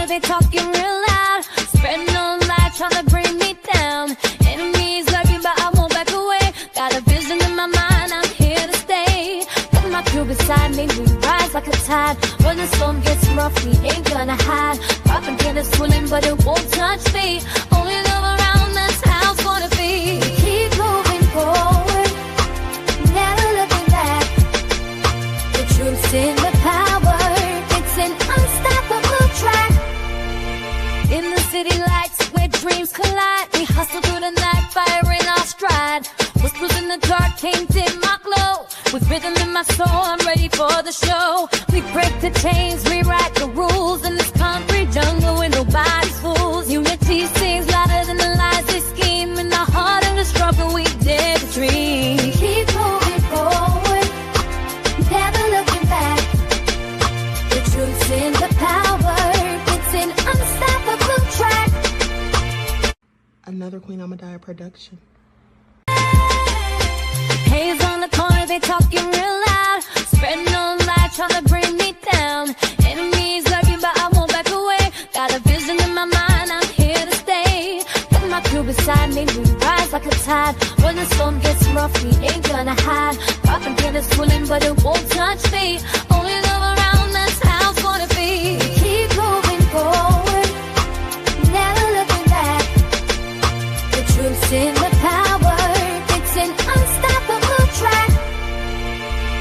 they talking real loud. Spreading on light, trying to bring me down. Enemies lurking, but I won't back away. Got a vision in my mind, I'm here to stay. Got my crew beside me, we rise like a tide. When the storm gets rough, we ain't gonna hide. Propaganda swirling, but it won't touch me. Only love around, that's how it's gonna be. Keep moving forward, never looking back. The truth's in the power, it's an unstoppable track. In the city lights where dreams collide, we hustle through the night, fire in our stride. Whispers in the dark can't dim my glow. With rhythm in my soul, I'm ready for the show. We break the chains, rewrite the rules. In this concrete jungle where nobody's fools. Unity sings louder than the lies they scheme. In the heart of the struggle, we dare to dream. Keep moving forward, never looking back. The truth's in the power, it's an unstoppable track. Another Queen Ahmadiyyah production. Haze on the corner, they talking real loud. Spreading on light, trying to bring me down. Enemies lurking, but I won't back away. Got a vision in my mind, I'm here to stay. Got my crew beside me, we rise like a tide. When the storm gets rough, we ain't gonna hide. Propaganda swirling, but it won't touch me. Only love around, that's how it's gonna be. Keep moving forward, never looking back. The truth's in the power, it's an unstoppable track.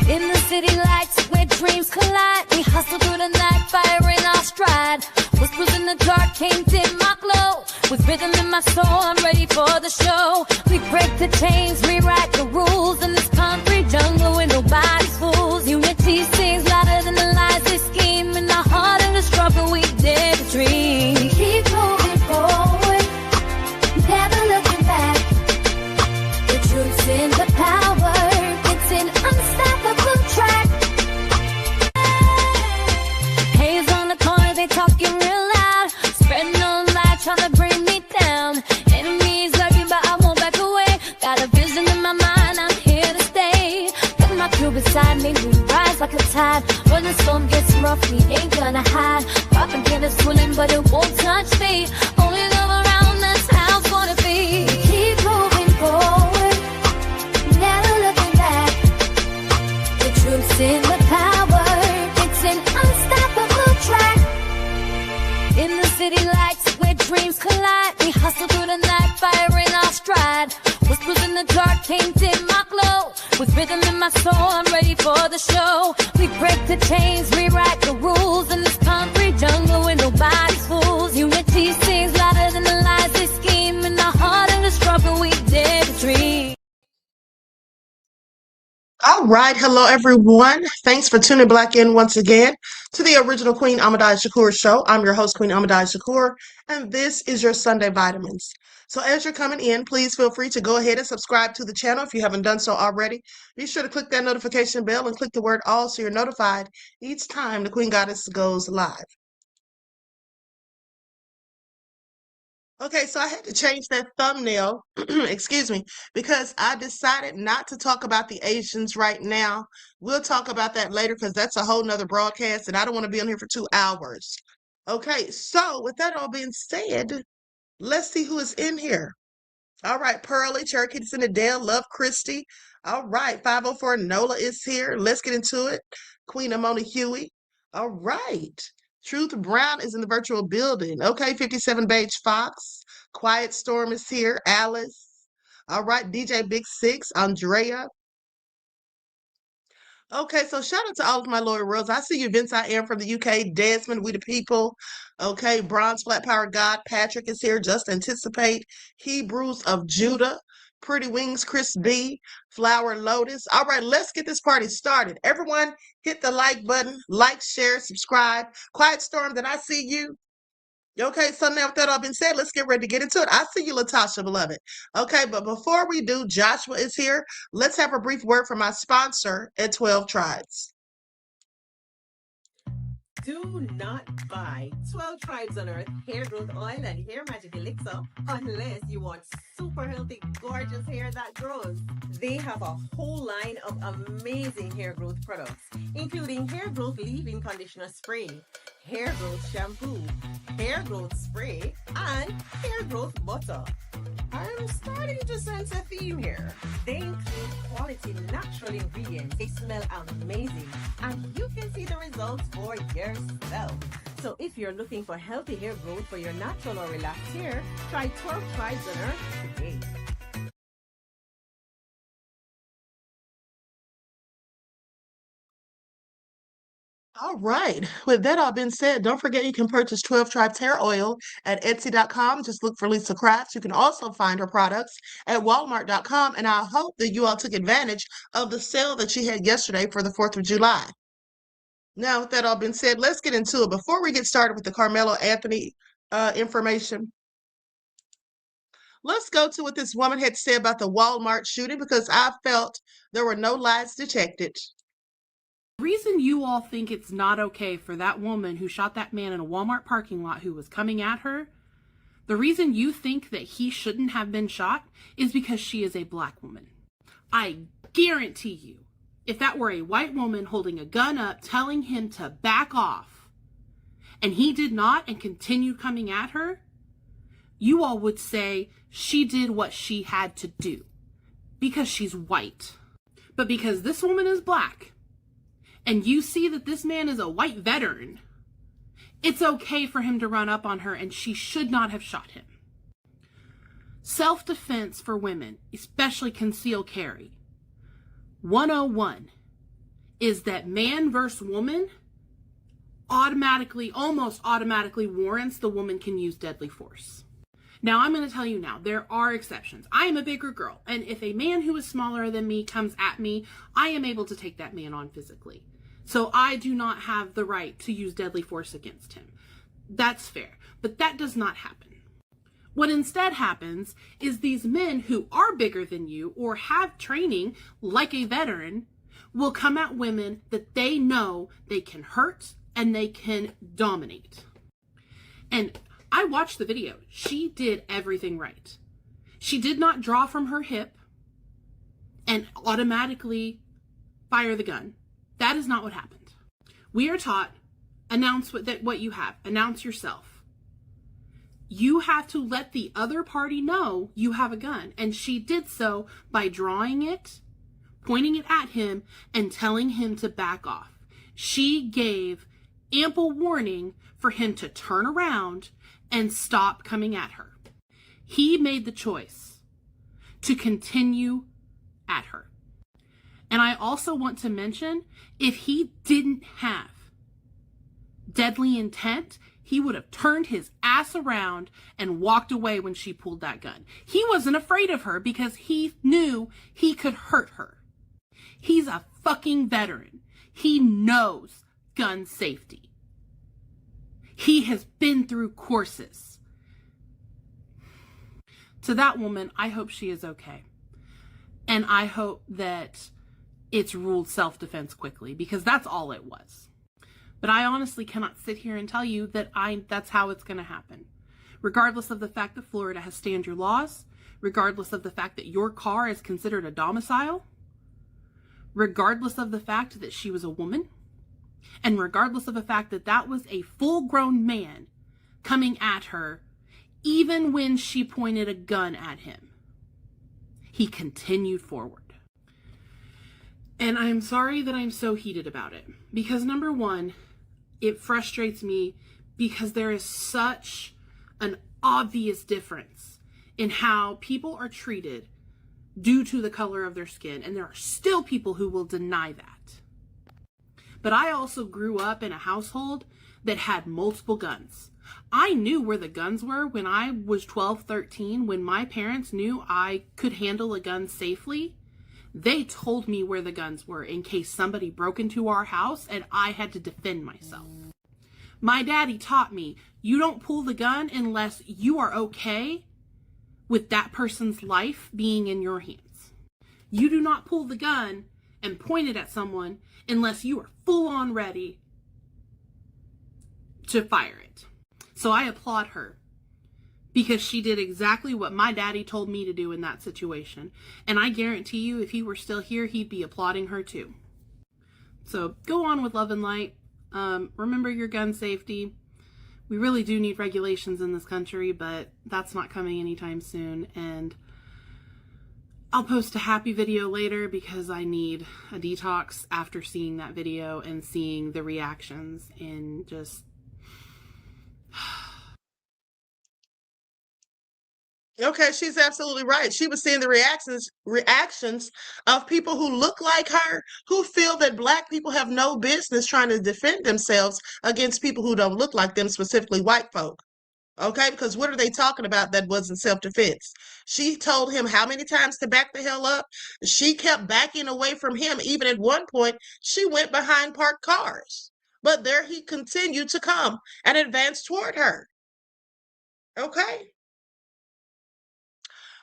In the city lights where dreams collide, we hustle through the night, fire in our stride. Whispers in the dark can't dim my glow. With rhythm in my soul, I'm ready for the show. We break the chains, rewrite the rules. In this concrete jungle where nobody's fools. Unity sings louder than the lies they scheme. In the heart of the struggle, we dare to dream. Keep moving forward, never looking back. The truth's in the power, it's an unstoppable track. Haze on the corner, they talking real loud. Spreading on light, trying to bring me down. Enemies lurking, but I won't back away. Got a vision in my mind, I'm here to stay. Got my crew beside me, we rise like a tide. When the storm gets rough, we ain't gonna hide. Propaganda swirling, but it won't touch me. Only love around, that's how it's gonna be. Keep moving forward, never looking back. The truth's in the power, it's an unstoppable track. In the city lights where dreams collide, we hustle through the night, fire in our stride. Whispers in the dark can't dim my glow. With rhythm in my soul, I'm ready for the show. We break the chains, rewrite the rules. In this concrete jungle where nobody's fools. Unity sings louder than the lies they scheme. In the heart of the struggle, we dare to dream. All right. Hello, everyone. Thanks for tuning back in once again to the original Queen Ahmadiyyah show. I'm your host, Queen Ahmadiyyah, and this is your Sunday Vitamins. So as you're coming in, please feel free to go ahead and subscribe to the channel if you haven't done so already. Be sure to click that notification bell and click the word all so you're notified each time the Queen Goddess goes live. Okay, so I had to change that thumbnail, excuse me, because I decided not to talk about the Asians right now. We'll talk about that later because that's a whole nother broadcast and I don't want to be on here for 2 hours. Okay, so with that all being said, let's see who is in here. All right, Pearly, Cherokee Descendant Dale, Love Christie. All right, 504 Nola is here. Let's get into it. Queen Amona Huey. All right. Truth Brown is in the virtual building. Okay, 57 Beige Fox. Quiet Storm is here. Alice. All right, DJ Big Six. Andrea. Okay, so shout out to all of my loyal royals. I see you, Vince. I am from the UK. Desmond, We the People. Okay, Bronze Flat Power God. Patrick is here. Just Anticipate. Hebrews of Judah. Pretty Wings, Chris B. Flower Lotus. All right, let's get this party started. Everyone, hit the like button. Like, share, subscribe. Quiet Storm, did I see you? Okay, so now with that all been said, let's get ready to get into it. I see you, Latasha, beloved. Okay, but before we do, Joshua is here. Let's have a brief word from my sponsor at 12 Tribes. Do not buy 12 Tribes on Earth hair growth oil and hair magic elixir unless you want super healthy, gorgeous hair that grows. They have a whole line of amazing hair growth products, including hair growth leave-in conditioner spray, hair growth shampoo, hair growth spray, and hair growth butter. I'm starting to sense a theme here. They include quality natural ingredients. They smell amazing, and you can see the results for yourself. So if you're looking for healthy hair growth for your natural or relaxed hair, try 12 Tribes on Earth today. All right. With that all been said, don't forget you can purchase 12 Tribes hair oil at Etsy.com. Just look for Lisa Crafts. You can also find her products at Walmart.com. And I hope that you all took advantage of the sale that she had yesterday for the 4th of July. Now, with that all been said, let's get into it. Before we get started with the Karmelo Anthony information, let's go to what this woman had to say about the Walmart shooting because I felt there were no lies detected. The reason you all think it's not okay for that woman who shot that man in a Walmart parking lot who was coming at her, the reason you think that he shouldn't have been shot is because she is a black woman. I guarantee you, if that were a white woman holding a gun up telling him to back off, and he did not and continued coming at her, you all would say she did what she had to do because she's white. But because this woman is black, and you see that this man is a white veteran, it's okay for him to run up on her, and she should not have shot him. Self-defense for women, especially concealed carry, 101 is that man versus woman almost automatically warrants the woman can use deadly force. Now, I'm going to tell you now, there are exceptions. I am a bigger girl, and if a man who is smaller than me comes at me, I am able to take that man on physically. So I do not have the right to use deadly force against him. That's fair, but that does not happen. What instead happens is these men who are bigger than you or have training like a veteran will come at women that they know they can hurt and they can dominate. And I watched the video. She did everything right. She did not draw from her hip and automatically fire the gun. That is not what happened. We are taught, announce what you have. Announce yourself. You have to let the other party know you have a gun. And she did so by drawing it, pointing it at him, and telling him to back off. She gave ample warning for him to turn around and stop coming at her. He made the choice to continue at her. And I also want to mention, if he didn't have deadly intent, he would have turned his ass around and walked away when she pulled that gun. He wasn't afraid of her because he knew he could hurt her. He's a fucking veteran. He knows gun safety. He has been through courses. To that woman, I hope she is okay. And I hope that it's ruled self-defense quickly, because that's all it was. But I honestly cannot sit here and tell you that that's how it's going to happen. Regardless of the fact that Florida has standard laws, regardless of the fact that your car is considered a domicile, regardless of the fact that she was a woman, and regardless of the fact that that was a full-grown man coming at her, even when she pointed a gun at him, he continued forward. And I'm sorry that I'm so heated about it, because number one, it frustrates me because there is such an obvious difference in how people are treated due to the color of their skin, and there are still people who will deny that. But I also grew up in a household that had multiple guns. I knew where the guns were when I was 12, 13, when my parents knew I could handle a gun safely. They told me where the guns were in case somebody broke into our house and I had to defend myself. My daddy taught me, you don't pull the gun unless you are okay with that person's life being in your hands. You do not pull the gun and point it at someone unless you are full on ready to fire it. So I applaud her, because she did exactly what my daddy told me to do in that situation. And I guarantee you, if he were still here, he'd be applauding her too. So go on with love and light. Remember your gun safety. We really do need regulations in this country, but that's not coming anytime soon. And I'll post a happy video later because I need a detox after seeing that video and seeing the reactions and just... Okay, she's absolutely right. She was seeing the reactions of people who look like her, who feel that Black people have no business trying to defend themselves against people who don't look like them, specifically white folk. Okay, because what are they talking about that wasn't self-defense? She told him how many times to back the hell up. She kept backing away from him. Even at one point, she went behind parked cars. But there he continued to come and advance toward her. Okay?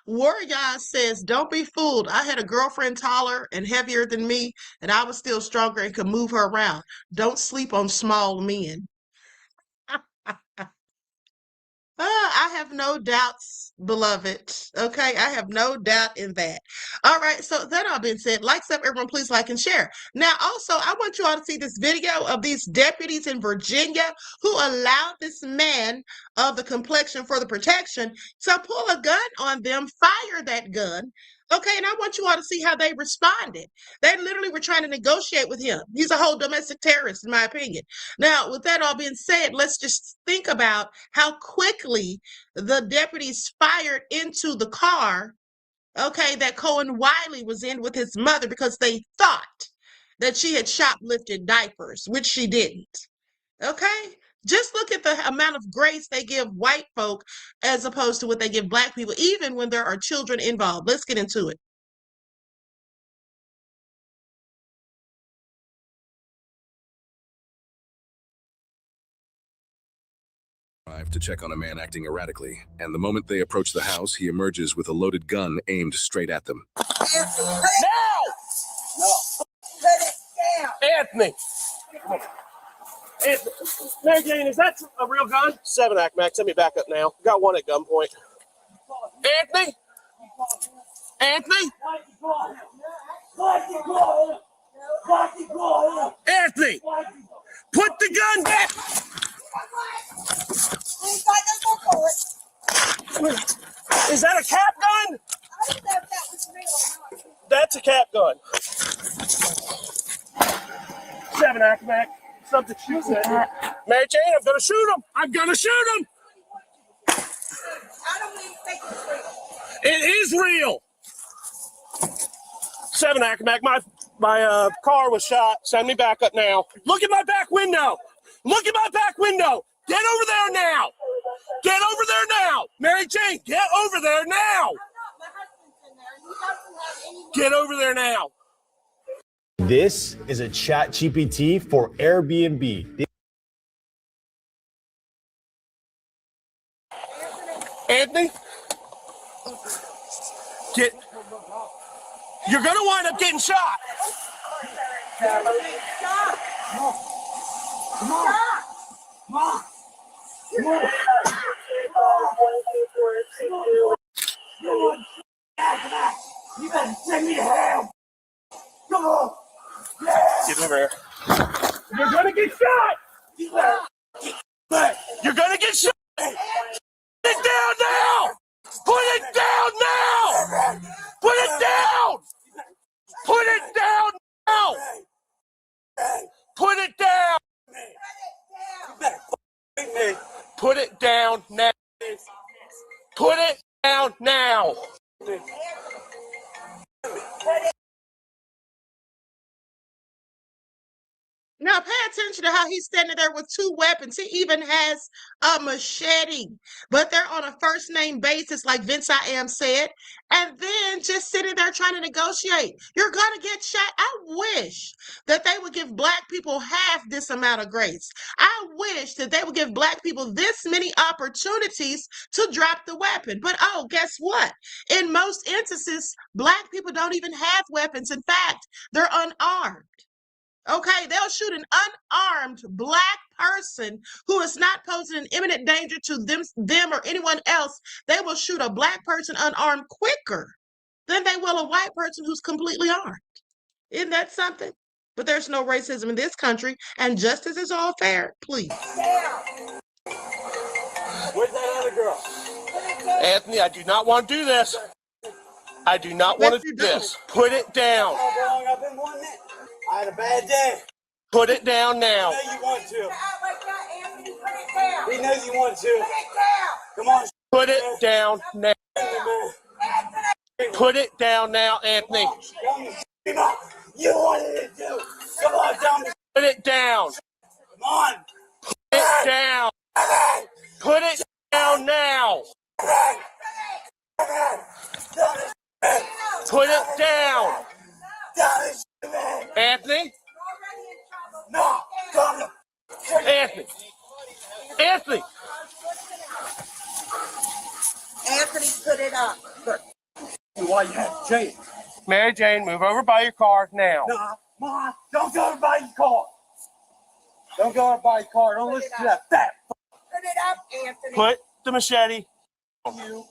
Warrior says, don't be fooled. I had a girlfriend taller and heavier than me, and I was still stronger and could move her around. Don't sleep on small men. I have no doubts, beloved. Okay, I have no doubt in that. All right, so that all being said, likes up, everyone, please like and share. Now, also, I want you all to see this video of these deputies in Virginia who allowed this man of the complexion for the protection to pull a gun on them, fire that gun. Okay, and I want you all to see how they responded. They literally were trying to negotiate with him. He's a whole domestic terrorist, in my opinion. Now, with that all being said, let's just think about how quickly the deputies fired into the car, okay, that Cohen Wiley was in with his mother because they thought that she had shoplifted diapers, which she didn't. Okay? Just look at the amount of grace they give white folk as opposed to what they give Black people, even when there are children involved. Let's get into it. To check on a man acting erratically, and the moment they approach the house, he emerges with a loaded gun aimed straight at them. Now! No! Put it down! Anthony! Anthony! Mary Jane, is that a real gun? 7-Act, Max. Let me back up now. Got one at gunpoint. Anthony! Anthony! Anthony! Put the gun back! Is that a cap gun? I don't know if that was real. That's a cap gun. 7-Act, Mac. Something she said. Mary Jane, I'm gonna shoot him. I'm gonna shoot him. I don't even think it's real. It is real. 7-Act, Mac. My car was shot. Send me back up now. Look at my back window. Look at my back window. Get over there now. Get over there now. Mary Jane, get over there now. I'm not. My husband's in there. He doesn't have any. Get over there now. This is a chat GPT for Airbnb. Anthony, you're gonna wind up getting shot. Stop! Stop! You better send me to hell! Come on! Get over here. You're gonna get shot! You're gonna get shot! Put it down now! Put it down now! Put it down! Put it down now! Put it down! Put it down now! Put it down now! Now, pay attention to how he's standing there with two weapons. He even has a machete, but they're on a first name basis, like Vince I Am said, and then just sitting there trying to negotiate. You're going to get shot. I wish that they would give Black people half this amount of grace. I wish that they would give Black people this many opportunities to drop the weapon. But oh, guess what? In most instances, Black people don't even have weapons. In fact, they're unarmed. Okay, they'll shoot an unarmed black person who is not posing an imminent danger to them or anyone else. They will shoot a black person unarmed quicker than they will a white person who's completely armed. Isn't that something? But there's no racism in this country, and justice is all fair. Please. Where's that other girl? Anthony, I do not want to do this. I do not want to do this. Put it down. I've been wanting it. I had a bad day. Put it down now. I know you want to. He knows you want to. Come on. Put it down now. Put it down now, Anthony. You wanted it to. Come on, tell me. Put it down. Come on. Put it down. Put it down now. Put it down. Anthony? No. Anthony. Anthony. Anthony, put it up. Why you have to change? Mary Jane, move over by your car now. Nah, Mom, don't go to buy your car. Don't go to buy your car. Don't listen to that fat. Put it up, Anthony. Put the machete. No.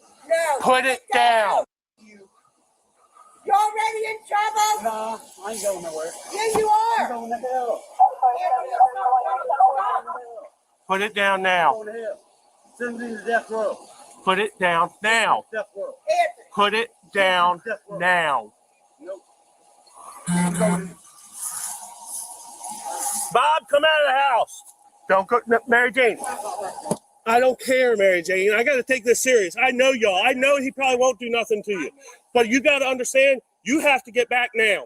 Put it down. You already in trouble? Nah, I ain't going nowhere. Yeah, you I'm are. going to hell. Put it down I'm now. going to hell. Send me to death row. Put it down now. Death row. Anthony. Put it down now. Nope. Bob, come out of the house. Don't go, no, Mary Jane. I don't care, Mary Jane. I got to take this serious. I know y'all. I know he probably won't do nothing to you. But you got to understand, you have to get back now.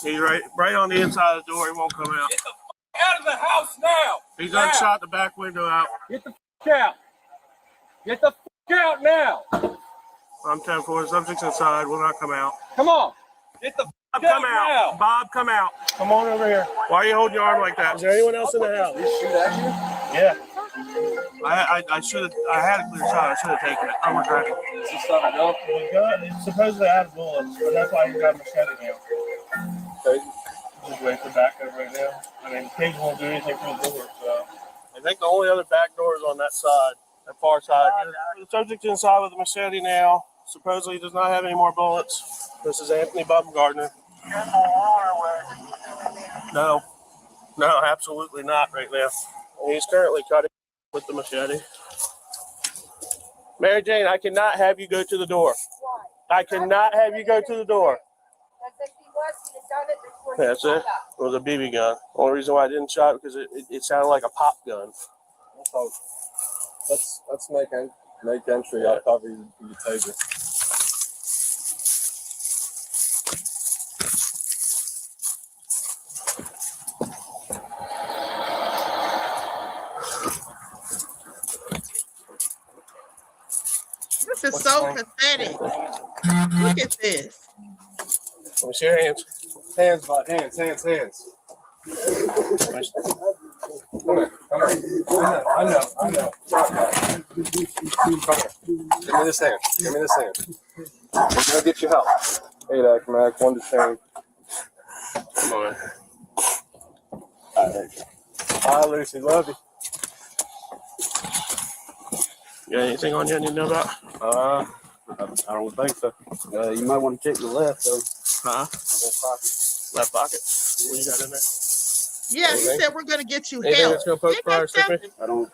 He's right on the inside of the door. He won't come out. Get the out of the house now. He's done shot the back window out. Get the out. Get the out now. I'm 10-4. The subject's inside. Will not come out. Come on. Get the Bob, come out. now. Bob, come out. Come on over here. Why are you holding your arm like that? Is there anyone else in the house? Shoot at you? Yeah. I should have. I had a clear shot. I should have taken it. I'm regretting. Is this something else? The gun is supposedly out of bullets, but that's why you got a machete now. Okay. Just wait for backup right now. I mean, the cage won't do anything for the door, so. I think the only other back door is on that side, that far side. The subject's inside with a machete now. Supposedly he does not have any more bullets. This is Anthony Baumgartner. No, absolutely not right now. He's currently cutting with the machete. Mary Jane, I cannot have you go to the door. I cannot have you go to the door. That's it. It was a BB gun. Only reason why I didn't shot it because it sounded like a pop gun. Let's make entry. I'll cover you the taser. This is so pathetic. Look at this. Let me see your hands. Hands, bud. Hands. Come here. I know. Come here. Give me this hand. We're gonna get you help. 8 Mac, 1 to change. Come on, man. All right. Hi, Lucy. Love you. You got anything on you I need to know about? I don't think so. You might want to check your left, though. Huh? Left pocket. What you got in there? Yeah, he said we're going to get you Anything help. that's going to poke fire stick me? I don't.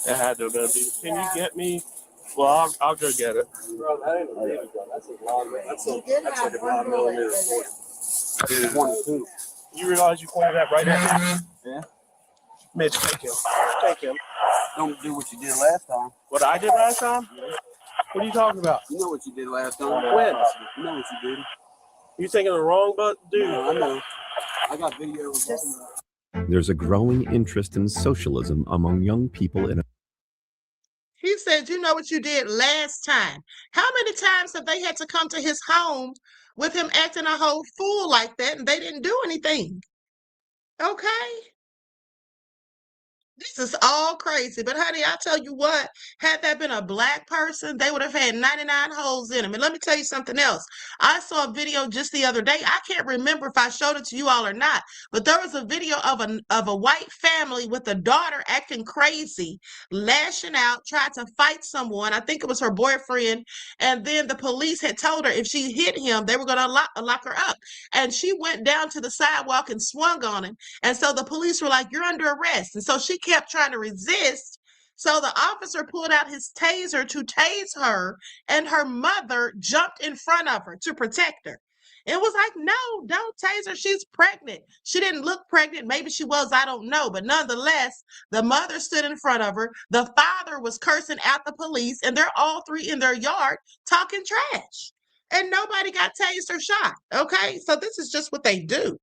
It had to have been a BB. Can you get me? Well, I'll go get it. Bro, that ain't a BB gun. That's like a 9mm. It's 1 to 2. You realize you pointed that right at me? Yeah. Mitch, take him. Take him. Don't do what you did last time. What I did last time? What are you talking about? You know what you did last time. When? You know what you did. You thinking the wrong dude? No, I know. I got video. There's a growing interest in socialism among young people in He said, you know what you did last time. How many times have they had to come to his home with him acting a whole fool like that and they didn't do anything? Okay. This is all crazy. But honey, I tell you what, had that been a black person, they would have had 99 holes in them. And let me tell you something else. I saw a video just the other day. I can't remember if I showed it to you all or not, but there was a video of a white family with a daughter acting crazy, lashing out, tried to fight someone. I think it was her boyfriend. And then the police had told her if she hit him, they were going to lock her up. And she went down to the sidewalk and swung on him. And so the police were like, "You're under arrest." And so she kept trying to resist. So the officer pulled out his taser to tase her, and her mother jumped in front of her to protect her. It was like, "No, don't tase her. She's pregnant." She didn't look pregnant. Maybe she was, I don't know. But nonetheless, the mother stood in front of her. The father was cursing at the police, and they're all three in their yard talking trash. And nobody got tased or shot. Okay, so this is just what they do.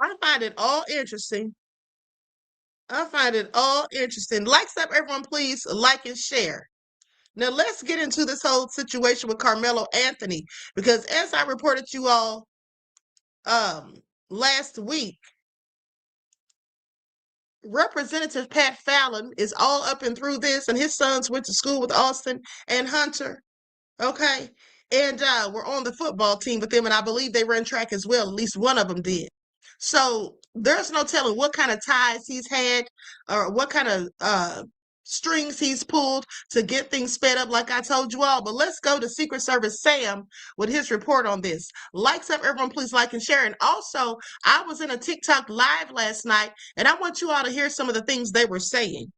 I find it all interesting. I find it all interesting. Likes up, everyone, please like and share. Now let's get into this whole situation with Karmelo Anthony, because as I reported to you all last week, Representative Pat Fallon is all up and through this, and his sons went to school with Austin and Hunter. Okay. And we're on the football team with them, and I believe they run track as well. At least one of them did. So there's no telling what kind of ties he's had or what kind of strings he's pulled to get things sped up, like I told you all. But let's go to Secret Service Sam with his report on this. Likes up, everyone, please like and share. And also, I was in a TikTok live last night, and I want you all to hear some of the things they were saying.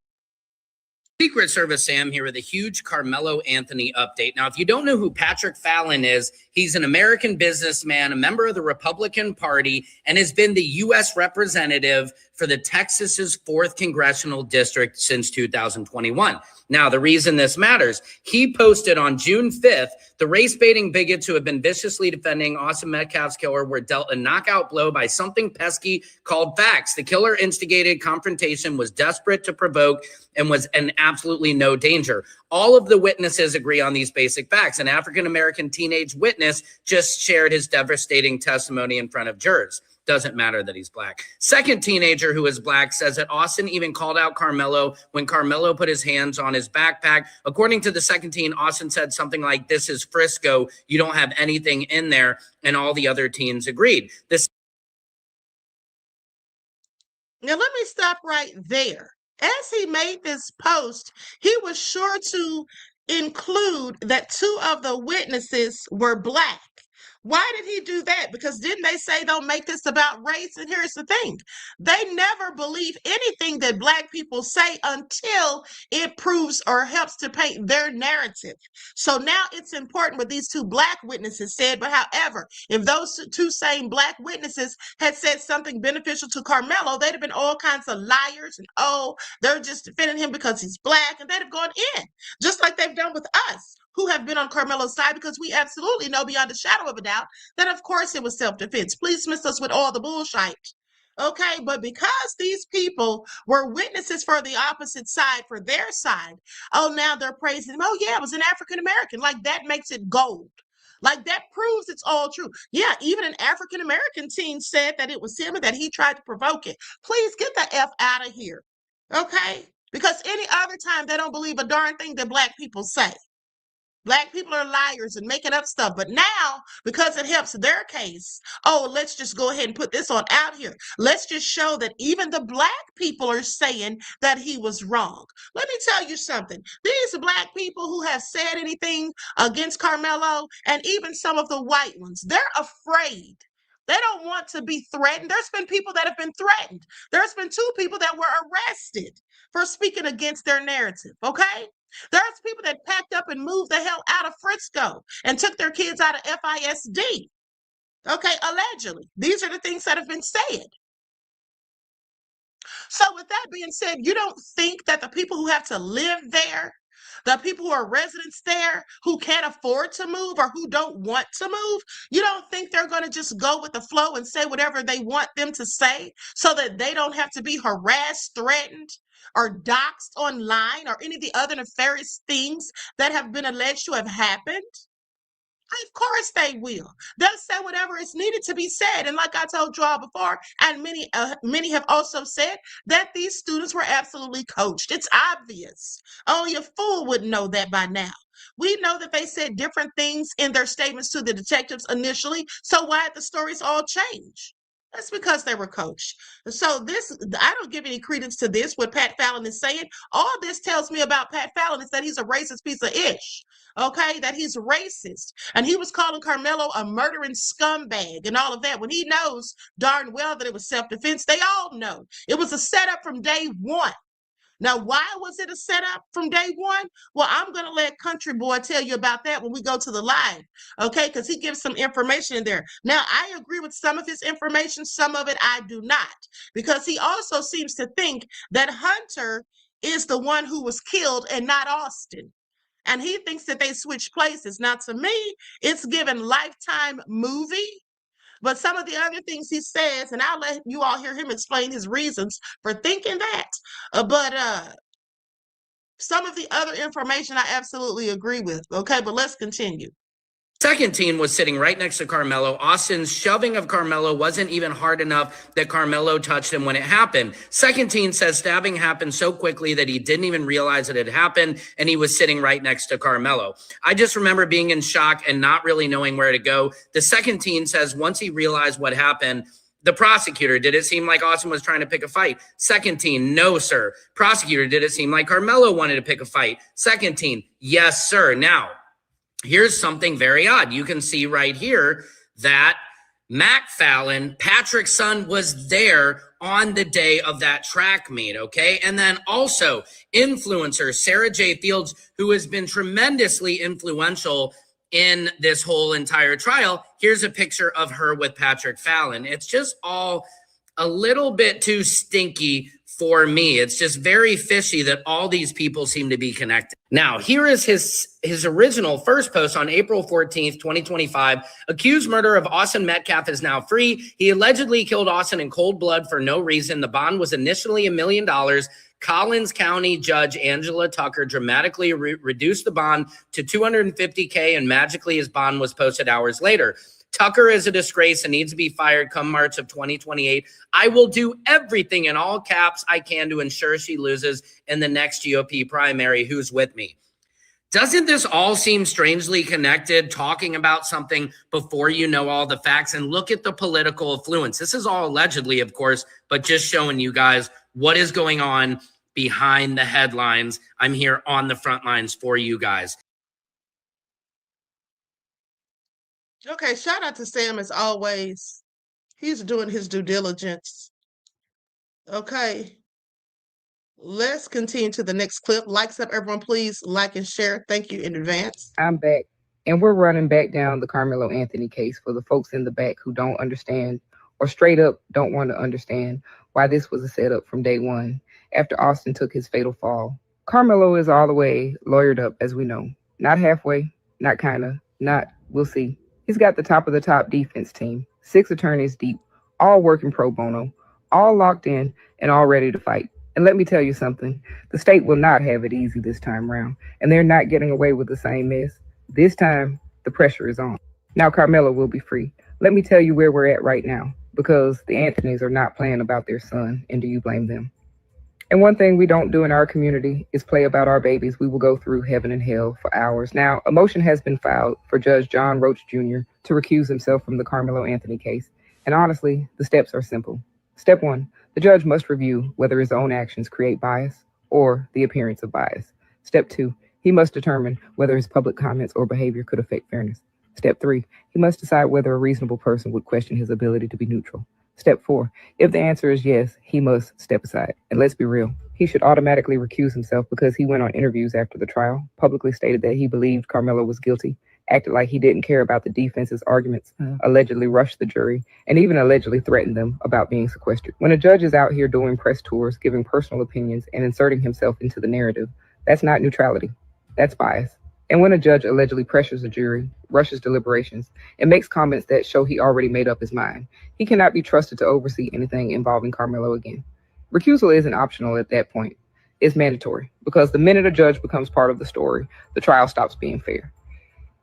Secret Service Sam here with a huge Karmelo Anthony update. Now, if you don't know who Patrick Fallon is, he's an American businessman, a member of the Republican Party, and has been the U.S. representative for the Texas's 4th Congressional District since 2021. Now, the reason this matters, he posted on June 5th, the race-baiting bigots who have been viciously defending Austin Metcalf's killer were dealt a knockout blow by something pesky called facts. The killer instigated confrontation, was desperate to provoke, and was in absolutely no danger. All of the witnesses agree on these basic facts. An African-American teenage witness just shared his devastating testimony in front of jurors. Doesn't matter that he's black. Second teenager who is black says that Austin even called out Karmelo when Karmelo put his hands on his backpack. According to the second teen, Austin said something like, "This is Frisco. You don't have anything in there." And all the other teens agreed. Now, let me stop right there. As he made this post, he was sure to include that 2 of the witnesses were black. Why did he do that? Because didn't they say don't make this about race? And here's the thing. They never believe anything that black people say until it proves or helps to paint their narrative. So now it's important what these 2 black witnesses said. But however, if those 2 same black witnesses had said something beneficial to Karmelo, they'd have been all kinds of liars and, oh, they're just defending him because he's black, and they'd have gone in, just like they've done with us, who have been on Karmelo's side, because we absolutely know beyond a shadow of a doubt that, of course, it was self-defense. Please miss us with all the bullshit. Okay, but because these people were witnesses for the opposite side, for their side, oh, now they're praising him. Oh, yeah, it was an African-American. Like, that makes it gold. Like, that proves it's all true. Yeah, even an African-American teen said that it was him and that he tried to provoke it. Please get the F out of here. Okay? Because any other time, they don't believe a darn thing that black people say. Black people are liars and making up stuff. But now, because it helps their case, oh, let's just go ahead and put this on out here. Let's just show that even the black people are saying that he was wrong. Let me tell you something. These black people who have said anything against Karmelo, and even some of the white ones, they're afraid. They don't want to be threatened. There's been people that have been threatened. There's been 2 people that were arrested for speaking against their narrative, okay? There's people that packed up and moved the hell out of Frisco and took their kids out of FISD. Okay, allegedly. These are the things that have been said. So with that being said, you don't think that the people who have to live there, the people who are residents there, who can't afford to move or who don't want to move, you don't think they're going to just go with the flow and say whatever they want them to say so that they don't have to be harassed, threatened, or doxxed online, or any of the other nefarious things that have been alleged to have happened? Of course they will. They'll say whatever is needed to be said. And like I told you all before, and many have also said that these students were absolutely coached. It's obvious. Only a fool would know that by now. We know that they said different things in their statements to the detectives initially. So why did the stories all change? That's because they were coached. So this, I don't give any credence to this, what Pat Fallon is saying. All this tells me about Pat Fallon is that he's a racist piece of ish. Okay, that he's racist. And he was calling Karmelo a murdering scumbag and all of that when he knows darn well that it was self-defense. They all know. It was a setup from day one. Now, why was it a setup from day one? Well, I'm going to let Country Boy tell you about that when we go to the live, okay? Because he gives some information in there. Now, I agree with some of his information. Some of it I do not, because he also seems to think that Hunter is the one who was killed and not Austin. And he thinks that they switched places. Now, to me, it's given Lifetime movie. But some of the other things he says, and I'll let you all hear him explain his reasons for thinking that. But some of the other information I absolutely agree with. Okay, but let's continue. Second team was sitting right next to Karmelo. Austin's shoving of Karmelo wasn't even hard enough that Karmelo touched him when it happened. Second team says stabbing happened so quickly that he didn't even realize it had happened, and he was sitting right next to Karmelo. I just remember being in shock and not really knowing where to go. The second team says once he realized what happened, the prosecutor, did it seem like Austin was trying to pick a fight? Second team, no, sir. Prosecutor, did it seem like Karmelo wanted to pick a fight? Second team, yes, sir. Now, here's something very odd. You can see right here that Mac Fallon, Patrick's son, was there on the day of that track meet, okay? And then also influencer Sarah J. Fields, who has been tremendously influential in this whole entire trial. Here's a picture of her with Patrick Fallon. It's just all a little bit too stinky for me. It's just very fishy that all these people seem to be connected. Now, here is his original first post on April 14th, 2025. Accused murder of Austin Metcalf is now free. He allegedly killed Austin in cold blood for no reason. The bond was initially $1 million. Collins County Judge Angela Tucker dramatically reduced the bond to $250K, and magically his bond was posted hours later. Tucker is a disgrace and needs to be fired come March of 2028. I will do everything in all caps I can to ensure she loses in the next GOP primary. Who's with me? Doesn't this all seem strangely connected, talking about something before you know all the facts? And look at the political affluence. This is all allegedly, of course, but just showing you guys what is going on behind the headlines. I'm here on the front lines for you guys. Okay, shout out to Sam as always. He's doing his due diligence. Okay, let's continue to the next clip. Likes up, everyone, please like and share. Thank you in advance. I'm back, and we're running back down the Karmelo Anthony case for the folks in the back who don't understand, or straight up don't want to understand, why this was a setup from day one after Austin took his fatal fall. Karmelo is all the way lawyered up, as we know. Not halfway, not kinda, not we'll see. He's got the top of the top defense team, 6 attorneys deep, all working pro bono, all locked in and all ready to fight. And let me tell you something, the state will not have it easy this time around, and they're not getting away with the same mess. This time, the pressure is on. Now Karmelo will be free. Let me tell you where we're at right now, because the Anthonys are not playing about their son, and do you blame them? And one thing we don't do in our community is play about our babies. We will go through heaven and hell for hours. Now, a motion has been filed for Judge John Roach Jr. to recuse himself from the Karmelo Anthony case. And honestly, the steps are simple. Step 1, the judge must review whether his own actions create bias or the appearance of bias. Step 2, he must determine whether his public comments or behavior could affect fairness. Step 3, he must decide whether a reasonable person would question his ability to be neutral. Step 4, if the answer is yes, he must step aside. And let's be real, he should automatically recuse himself because he went on interviews after the trial, publicly stated that he believed Karmelo was guilty, acted like he didn't care about the defense's arguments, allegedly rushed the jury, and even allegedly threatened them about being sequestered. When a judge is out here doing press tours, giving personal opinions, and inserting himself into the narrative, that's not neutrality, that's bias. And when a judge allegedly pressures a jury, rushes deliberations, and makes comments that show he already made up his mind, he cannot be trusted to oversee anything involving Karmelo again. Recusal isn't optional at that point. It's mandatory, because the minute a judge becomes part of the story, the trial stops being fair.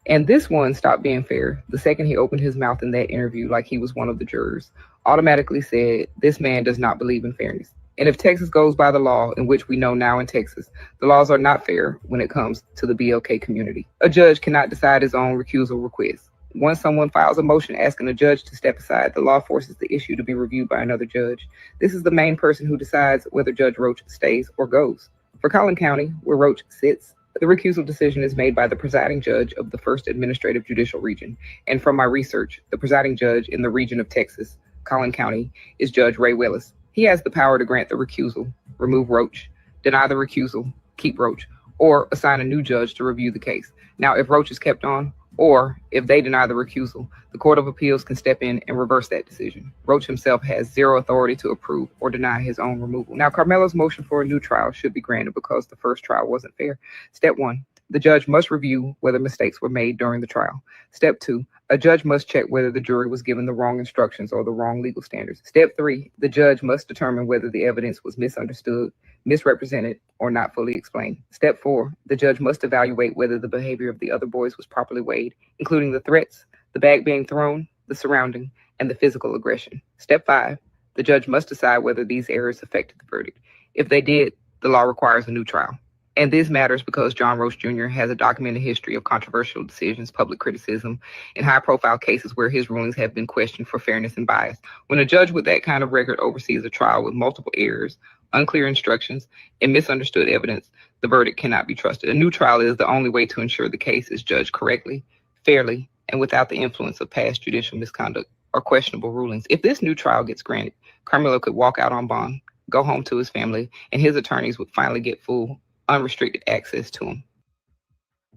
And this one stopped being fair the second he opened his mouth in that interview like he was one of the jurors. Automatically said, this man does not believe in fairness. And if Texas goes by the law, in which we know now in Texas, the laws are not fair when it comes to the BLK community. A judge cannot decide his own recusal request. Once someone files a motion asking a judge to step aside, the law forces the issue to be reviewed by another judge. This is the main person who decides whether Judge Roach stays or goes. For Collin County, where Roach sits, the recusal decision is made by the presiding judge of the 1st Administrative Judicial Region. And from my research, the presiding judge in the region of Texas, Collin County, is Judge Ray Willis. He has the power to grant the recusal, remove Roach, deny the recusal, keep Roach, or assign a new judge to review the case. Now, if Roach is kept on, or if they deny the recusal, the Court of Appeals can step in and reverse that decision. Roach himself has zero authority to approve or deny his own removal. Now, Karmelo's motion for a new trial should be granted because the first trial wasn't fair. Step 1, the judge must review whether mistakes were made during the trial. Step 2, a judge must check whether the jury was given the wrong instructions or the wrong legal standards. Step 3, the judge must determine whether the evidence was misunderstood, misrepresented, or not fully explained. Step 4, the judge must evaluate whether the behavior of the other boys was properly weighed, including the threats, the bag being thrown, the surrounding, and the physical aggression. Step 5, the judge must decide whether these errors affected the verdict. If they did, the law requires a new trial. And this matters because John Roach Jr. has a documented history of controversial decisions, public criticism, and high-profile cases where his rulings have been questioned for fairness and bias. When a judge with that kind of record oversees a trial with multiple errors, unclear instructions, and misunderstood evidence, the verdict cannot be trusted. A new trial is the only way to ensure the case is judged correctly, fairly, and without the influence of past judicial misconduct or questionable rulings. If this new trial gets granted, Karmelo could walk out on bond, go home to his family, and his attorneys would finally get full, unrestricted access to him.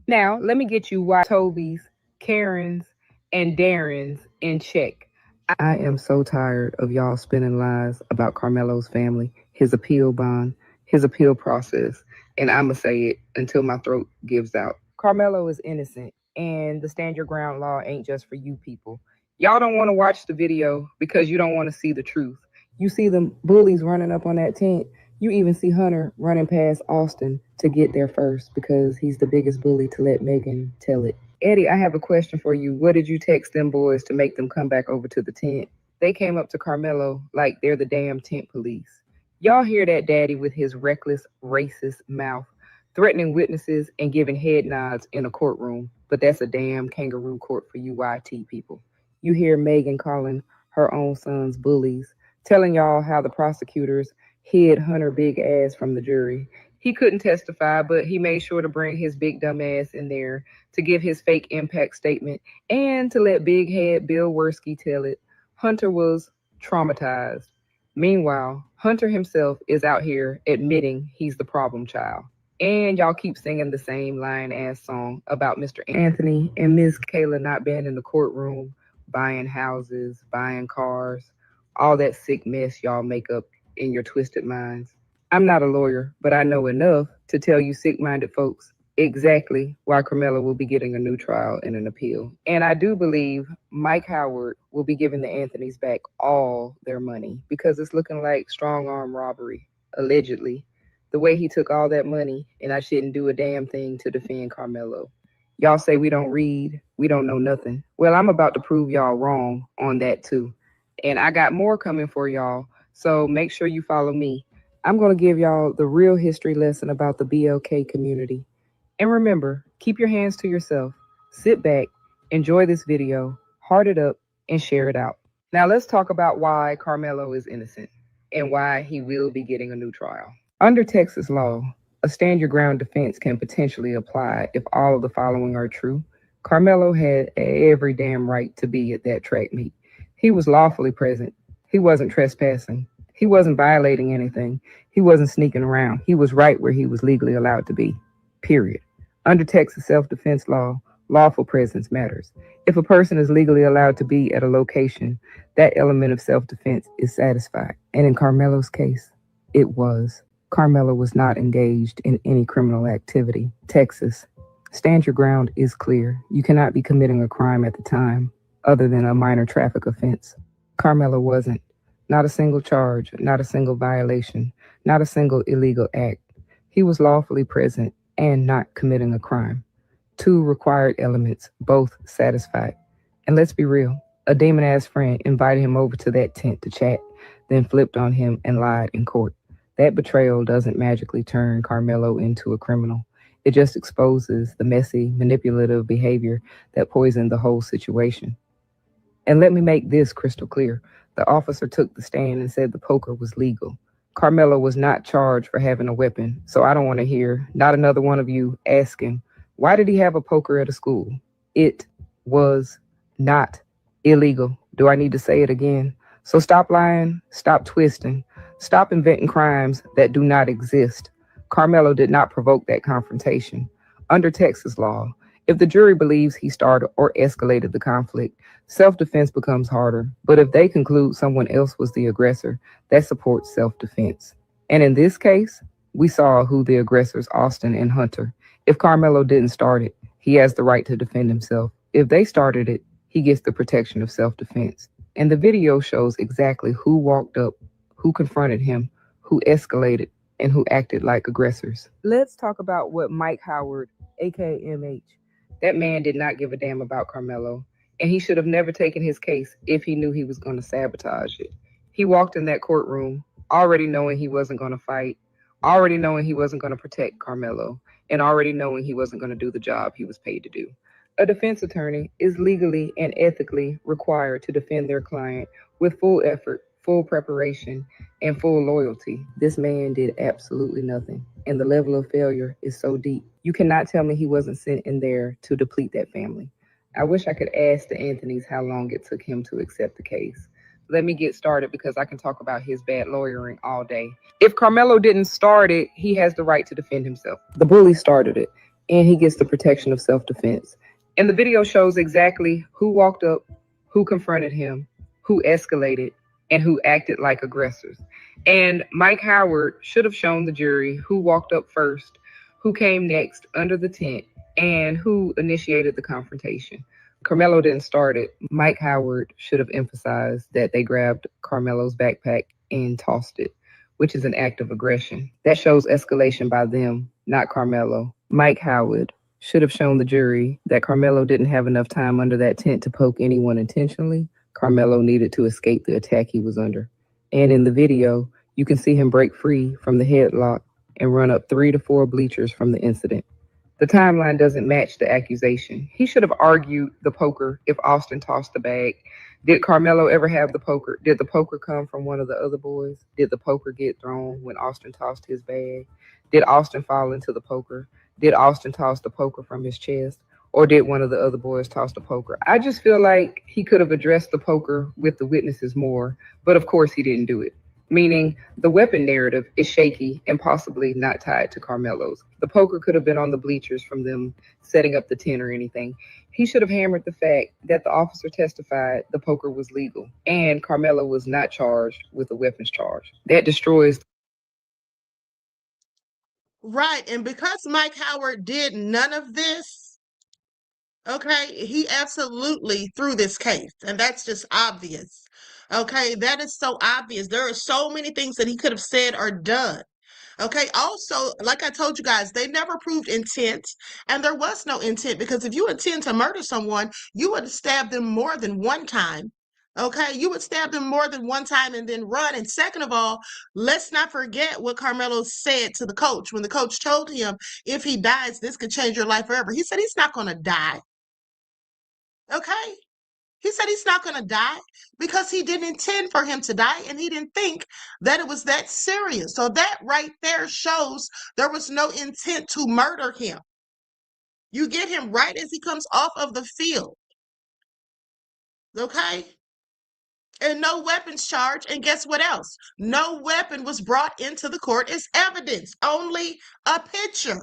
Now, let me get you why Toby's, Karen's, and Darren's in check. I am so tired of y'all spinning lies about Karmelo's family, his appeal bond, his appeal process, and I'ma say it until my throat gives out. Karmelo is innocent, and the stand your ground law ain't just for you people. Y'all don't want to watch the video because you don't want to see the truth. You see them bullies running up on that tent. You even see Hunter running past Austin to get there first because he's the biggest bully to let Megan tell it. Eddie, I have a question for you. What did you text them boys to make them come back over to the tent? They came up to Karmelo like they're the damn tent police. Y'all hear that daddy with his reckless, racist mouth, threatening witnesses and giving head nods in a courtroom, but that's a damn kangaroo court for you YT people. You hear Megan calling her own sons bullies, telling y'all how the prosecutors hid Hunter big ass from the jury. He couldn't testify, but he made sure to bring his big dumb ass in there to give his fake impact statement and to let big head Bill Worski tell it. Hunter was traumatized. Meanwhile, Hunter himself is out here admitting he's the problem child. And y'all keep singing the same lying-ass song about Mr. Anthony and Miss Kayla not being in the courtroom, buying houses, buying cars, all that sick mess y'all make up in your twisted minds. I'm not a lawyer, but I know enough to tell you sick-minded folks exactly why Karmelo will be getting a new trial and an appeal. And I do believe Mike Howard will be giving the Anthonys back all their money because it's looking like strong-arm robbery, allegedly. The way he took all that money, and I shouldn't do a damn thing to defend Karmelo. Y'all say we don't read, we don't know nothing. Well, I'm about to prove y'all wrong on that too. And I got more coming for y'all, so make sure you follow me. I'm going to give y'all the real history lesson about the BLK community. And remember, keep your hands to yourself. Sit back, enjoy this video, heart it up, and share it out. Now let's talk about why Karmelo is innocent and why he will be getting a new trial. Under Texas law, a stand your ground defense can potentially apply if all of the following are true. Karmelo had every damn right to be at that track meet. He was lawfully present. He wasn't trespassing. He wasn't violating anything. He wasn't sneaking around. He was right where he was legally allowed to be, period. Under Texas self-defense law, lawful presence matters. If a person is legally allowed to be at a location, that element of self-defense is satisfied. And in Karmelo's case, it was. Karmelo was not engaged in any criminal activity. Texas, stand your ground is clear. You cannot be committing a crime at the time other than a minor traffic offense. Karmelo wasn't. Not a single charge, not a single violation, not a single illegal act. He was lawfully present and not committing a crime. Two required elements, both satisfied. And let's be real, a demon-ass friend invited him over to that tent to chat, then flipped on him and lied in court. That betrayal doesn't magically turn Karmelo into a criminal. It just exposes the messy, manipulative behavior that poisoned the whole situation. And let me make this crystal clear. The officer took the stand and said the poker was legal. Karmelo was not charged for having a weapon, so I don't want to hear not another one of you asking, why did he have a poker at a school? It was not illegal. Do I need to say it again? So stop lying, stop twisting, stop inventing crimes that do not exist. Karmelo did not provoke that confrontation. Under Texas law, if the jury believes he started or escalated the conflict, self-defense becomes harder. But if they conclude someone else was the aggressor, that supports self-defense. And in this case, we saw who the aggressors, Austin and Hunter. If Karmelo didn't start it, he has the right to defend himself. If they started it, he gets the protection of self-defense. And the video shows exactly who walked up, who confronted him, who escalated, and who acted like aggressors. Let's talk about what Mike Howard, aka MH, that man did not give a damn about Karmelo, and he should have never taken his case if he knew he was going to sabotage it. He walked in that courtroom already knowing he wasn't going to fight, already knowing he wasn't going to protect Karmelo, and already knowing he wasn't going to do the job he was paid to do. A defense attorney is legally and ethically required to defend their client with full effort, full preparation, and full loyalty. This man did absolutely nothing, and the level of failure is so deep. You cannot tell me he wasn't sent in there to deplete that family. I wish I could ask the Anthonys how long it took him to accept the case. Let me get started because I can talk about his bad lawyering all day. If Karmelo didn't start it, he has the right to defend himself. The bully started it, and he gets the protection of self-defense. And the video shows exactly who walked up, who confronted him, who escalated, and who acted like aggressors. And Mike Howard should have shown the jury who walked up first, who came next under the tent, and who initiated the confrontation. Karmelo didn't start it. Mike Howard should have emphasized that they grabbed Karmelo's backpack and tossed it, which is an act of aggression. That shows escalation by them, not Karmelo. Mike Howard should have shown the jury that Karmelo didn't have enough time under that tent to poke anyone intentionally. Karmelo needed to escape the attack he was under. And in the video, you can see him break free from the headlock and run up 3 to 4 bleachers from the incident. The timeline doesn't match the accusation. He should have argued the poker if Austin tossed the bag. Did Karmelo ever have the poker? Did the poker come from one of the other boys? Did the poker get thrown when Austin tossed his bag? Did Austin fall into the poker? Did Austin toss the poker from his chest? Or did one of the other boys toss the poker? I just feel like he could have addressed the poker with the witnesses more, but of course he didn't do it. Meaning the weapon narrative is shaky and possibly not tied to Karmelo's. The poker could have been on the bleachers from them setting up the tent or anything. He should have hammered the fact that the officer testified the poker was legal and Karmelo was not charged with a weapons charge. That destroys. Right, and because Mike Howard did none of this, okay, he absolutely threw this case, and that's just obvious. Okay, that is so obvious. There are so many things that he could have said or done. Okay, also, like I told you guys, they never proved intent, and there was no intent because if you intend to murder someone, you would stab them more than one time. Okay, you would stab them more than one time and then run. And second of all, let's not forget what Karmelo said to the coach when the coach told him, if he dies, this could change your life forever. He said he's not going to die. Okay? He said he's not going to die because he didn't intend for him to die and he didn't think that it was that serious. So that right there shows there was no intent to murder him. You get him right as he comes off of the field. Okay? And no weapons charge. And guess what else? No weapon was brought into the court as evidence, only a picture.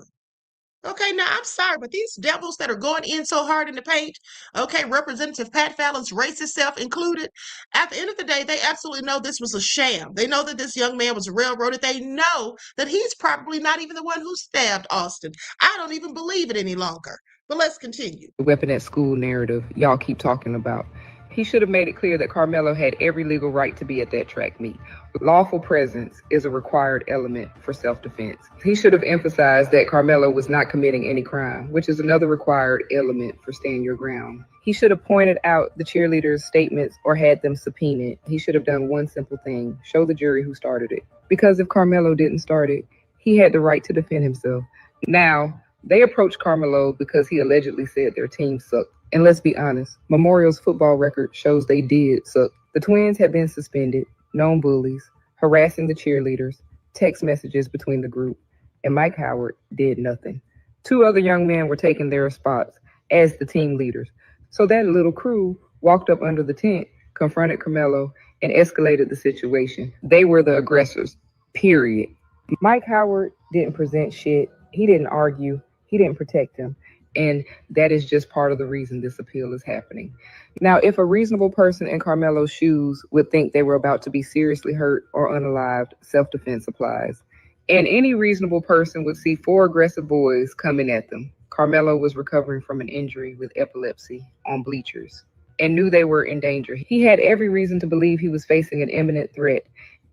Okay, now I'm sorry, but these devils that are going in so hard in the paint, okay, Representative Pat Fallon's racist self included, at the end of the day, they absolutely know this was a sham. They know that this young man was railroaded. They know that he's probably not even the one who stabbed Austin. I don't even believe it any longer. But let's continue. The weapon at school narrative y'all keep talking about. He should have made it clear that Karmelo had every legal right to be at that track meet. Lawful presence is a required element for self-defense. He should have emphasized that Karmelo was not committing any crime, which is another required element for stand your ground. He should have pointed out the cheerleaders' statements or had them subpoenaed. He should have done one simple thing: show the jury who started it. Because if Karmelo didn't start it, he had the right to defend himself. Now, they approached Karmelo because he allegedly said their team sucked. And let's be honest, Memorial's football record shows they did suck. The twins had been suspended, known bullies, harassing the cheerleaders, text messages between the group, and Mike Howard did nothing. 2 other young men were taking their spots as the team leaders. So that little crew walked up under the tent, confronted Karmelo, and escalated the situation. They were the aggressors, period. Mike Howard didn't present shit. He didn't argue. He didn't protect him. And that is just part of the reason this appeal is happening. Now, if a reasonable person in Karmelo's shoes would think they were about to be seriously hurt or unalived, self-defense applies. And any reasonable person would see 4 aggressive boys coming at them. Karmelo was recovering from an injury with epilepsy on bleachers and knew they were in danger. He had every reason to believe he was facing an imminent threat,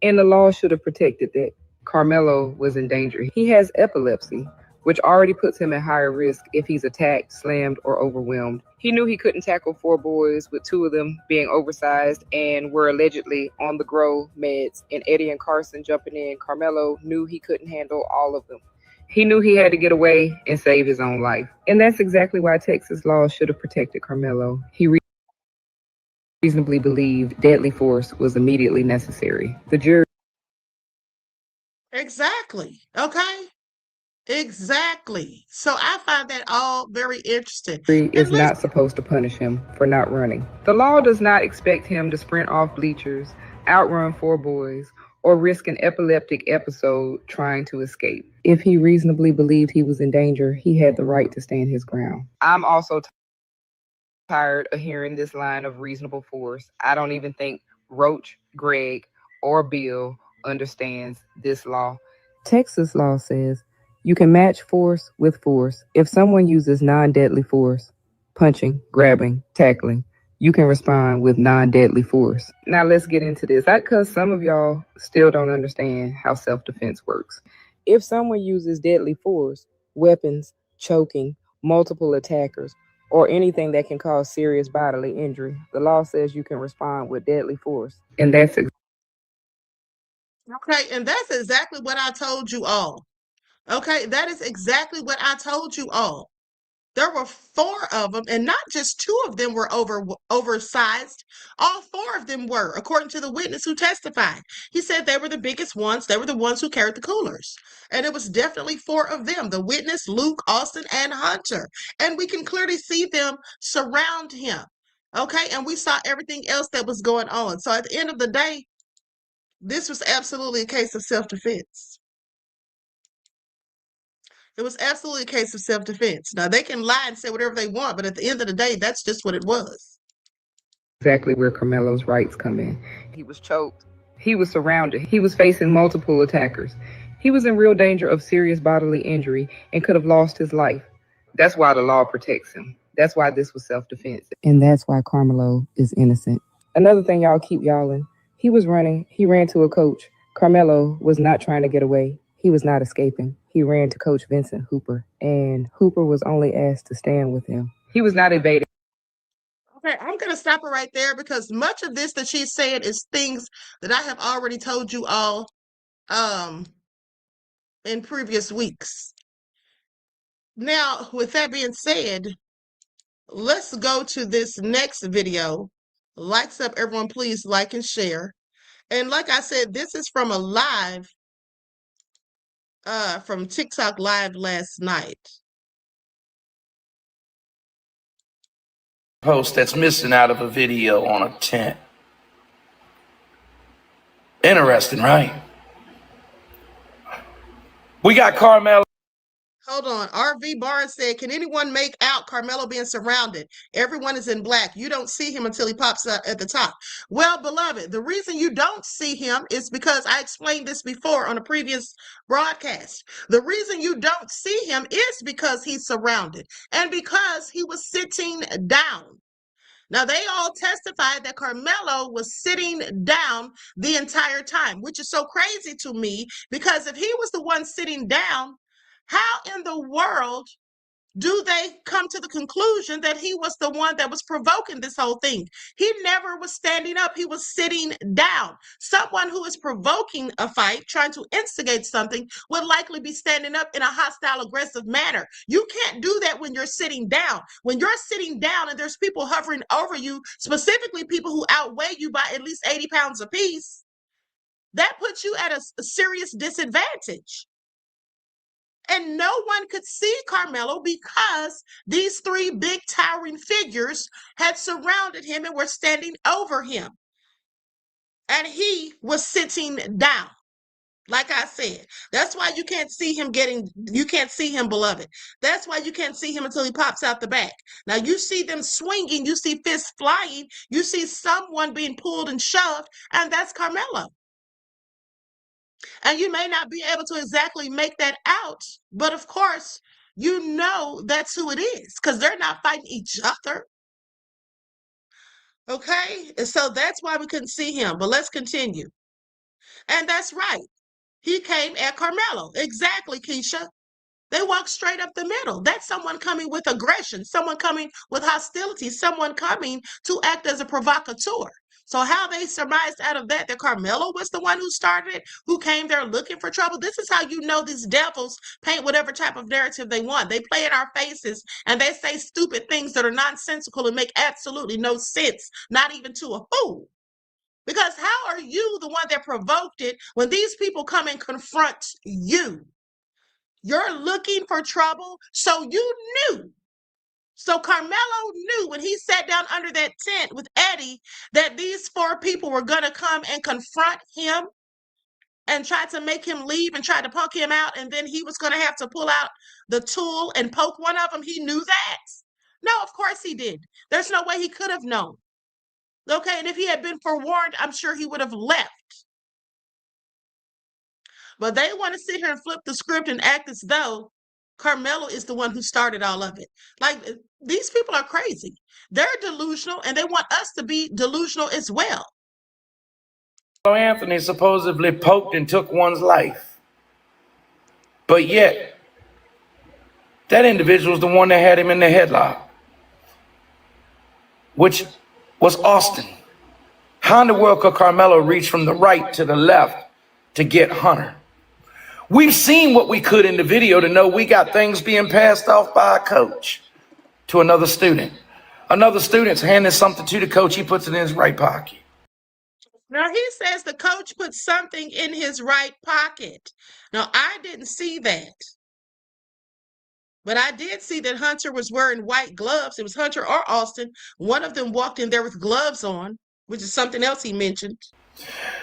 and the law should have protected that. Karmelo was in danger. He has epilepsy, which already puts him at higher risk if he's attacked, slammed, or overwhelmed. He knew he couldn't tackle 4 boys, with 2 of them being oversized and were allegedly on the grow meds, and Eddie and Carson jumping in. Karmelo knew he couldn't handle all of them. He knew he had to get away and save his own life. And that's exactly why Texas law should have protected Karmelo. He reasonably believed deadly force was immediately necessary. The jury... Exactly. Okay. Exactly. So I find that all very interesting. is not supposed to punish him for not running. The law does not expect him to sprint off bleachers, outrun 4 boys, or risk an epileptic episode trying to escape. If he reasonably believed he was in danger, he had the right to stand his ground. I'm also tired of hearing this line of reasonable force. I don't even think Roach, Greg, or Bill understands this law. Texas law says you can match force with force. If someone uses non-deadly force, punching, grabbing, tackling, you can respond with non-deadly force. Now let's get into this. Because some of y'all still don't understand how self-defense works. If someone uses deadly force, weapons, choking, multiple attackers, or anything that can cause serious bodily injury, the law says you can respond with deadly force. And that's okay, and that's exactly what I told you all. Okay, that is exactly what I told you all. There were 4 of them, and not just 2 of them were oversized. All 4 of them were, according to the witness who testified. He said they were the biggest ones. They were the ones who carried the coolers. And it was definitely 4 of them, the witness, Luke, Austin, and Hunter. And we can clearly see them surround him. Okay, and we saw everything else that was going on. So at the end of the day, this was absolutely a case of self-defense. It was absolutely a case of self-defense. Now, they can lie and say whatever they want, but at the end of the day, that's just what it was. Exactly where Karmelo's rights come in. He was choked. He was surrounded. He was facing multiple attackers. He was in real danger of serious bodily injury and could have lost his life. That's why the law protects him. That's why this was self-defense. And that's why Karmelo is innocent. Another thing y'all keep yawling. He was running. He ran to a coach. Karmelo was not trying to get away. He was not escaping. He ran to Coach Vincent Hooper, and Hooper was only asked to stand with him. He was not evading. Okay, I'm going to stop it right there because much of this that she's saying is things that I have already told you all in previous weeks. Now, with that being said, let's go to this next video. Likes up, everyone, please like and share. And like I said, this is from a live from TikTok live last night. Post that's missing out of a video on a tent. Interesting, right? We got Karmelo. Hold on. RV Barnes said, can anyone make out Karmelo being surrounded? Everyone is in black. You don't see him until he pops up at the top. Well, beloved, the reason you don't see him is because I explained this before on a previous broadcast. The reason you don't see him is because he's surrounded and because he was sitting down. Now, they all testified that Karmelo was sitting down the entire time, which is so crazy to me, because if he was the one sitting down, how in the world do they come to the conclusion that he was the one that was provoking this whole thing? He never was standing up. He was sitting down. Someone who is provoking a fight, trying to instigate something, would likely be standing up in a hostile, aggressive manner. You can't do that when you're sitting down. When you're sitting down and there's people hovering over you, specifically people who outweigh you by at least 80 pounds apiece, that puts you at a serious disadvantage. And no one could see Karmelo because these three big towering figures had surrounded him and were standing over him. And he was sitting down. Like I said, that's why you can't see him beloved. That's why you can't see him until he pops out the back. Now you see them swinging, you see fists flying, you see someone being pulled and shoved, and that's Karmelo. And you may not be able to exactly make that out, but of course, you know that's who it is because they're not fighting each other. Okay? And so that's why we couldn't see him. But let's continue. And that's right. He came at Karmelo. Exactly, Keisha. They walk straight up the middle. That's someone coming with aggression, someone coming with hostility, someone coming to act as a provocateur. So how they surmised out of that Karmelo was the one who started it, who came there looking for trouble. This is how you know these devils paint whatever type of narrative they want. They play in our faces and they say stupid things that are nonsensical and make absolutely no sense, not even to a fool. Because how are you the one that provoked it when these people come and confront you? You're looking for trouble, so you knew. So Karmelo knew when he sat down under that tent with Eddie that these four people were going to come and confront him and try to make him leave and try to punk him out, and then he was going to have to pull out the tool and poke one of them. He knew that. No, of course he did. There's no way he could have known. Okay, and if he had been forewarned, I'm sure he would have left. But they want to sit here and flip the script and act as though Karmelo is the one who started all of it. Like, these people are crazy. They're delusional, and they want us to be delusional as well. Anthony supposedly poked and took one's life. But yet, that individual was the one that had him in the headlock, which was Austin. How in the world could Karmelo reach from the right to the left to get Hunter? We've seen what we could in the video to know we got things being passed off by a coach to another student. Another student's handing something to the coach. He puts it in his right pocket. Now, he says the coach put something in his right pocket. Now, I didn't see that. But I did see that Hunter was wearing white gloves. It was Hunter or Austin. One of them walked in there with gloves on, which is something else he mentioned.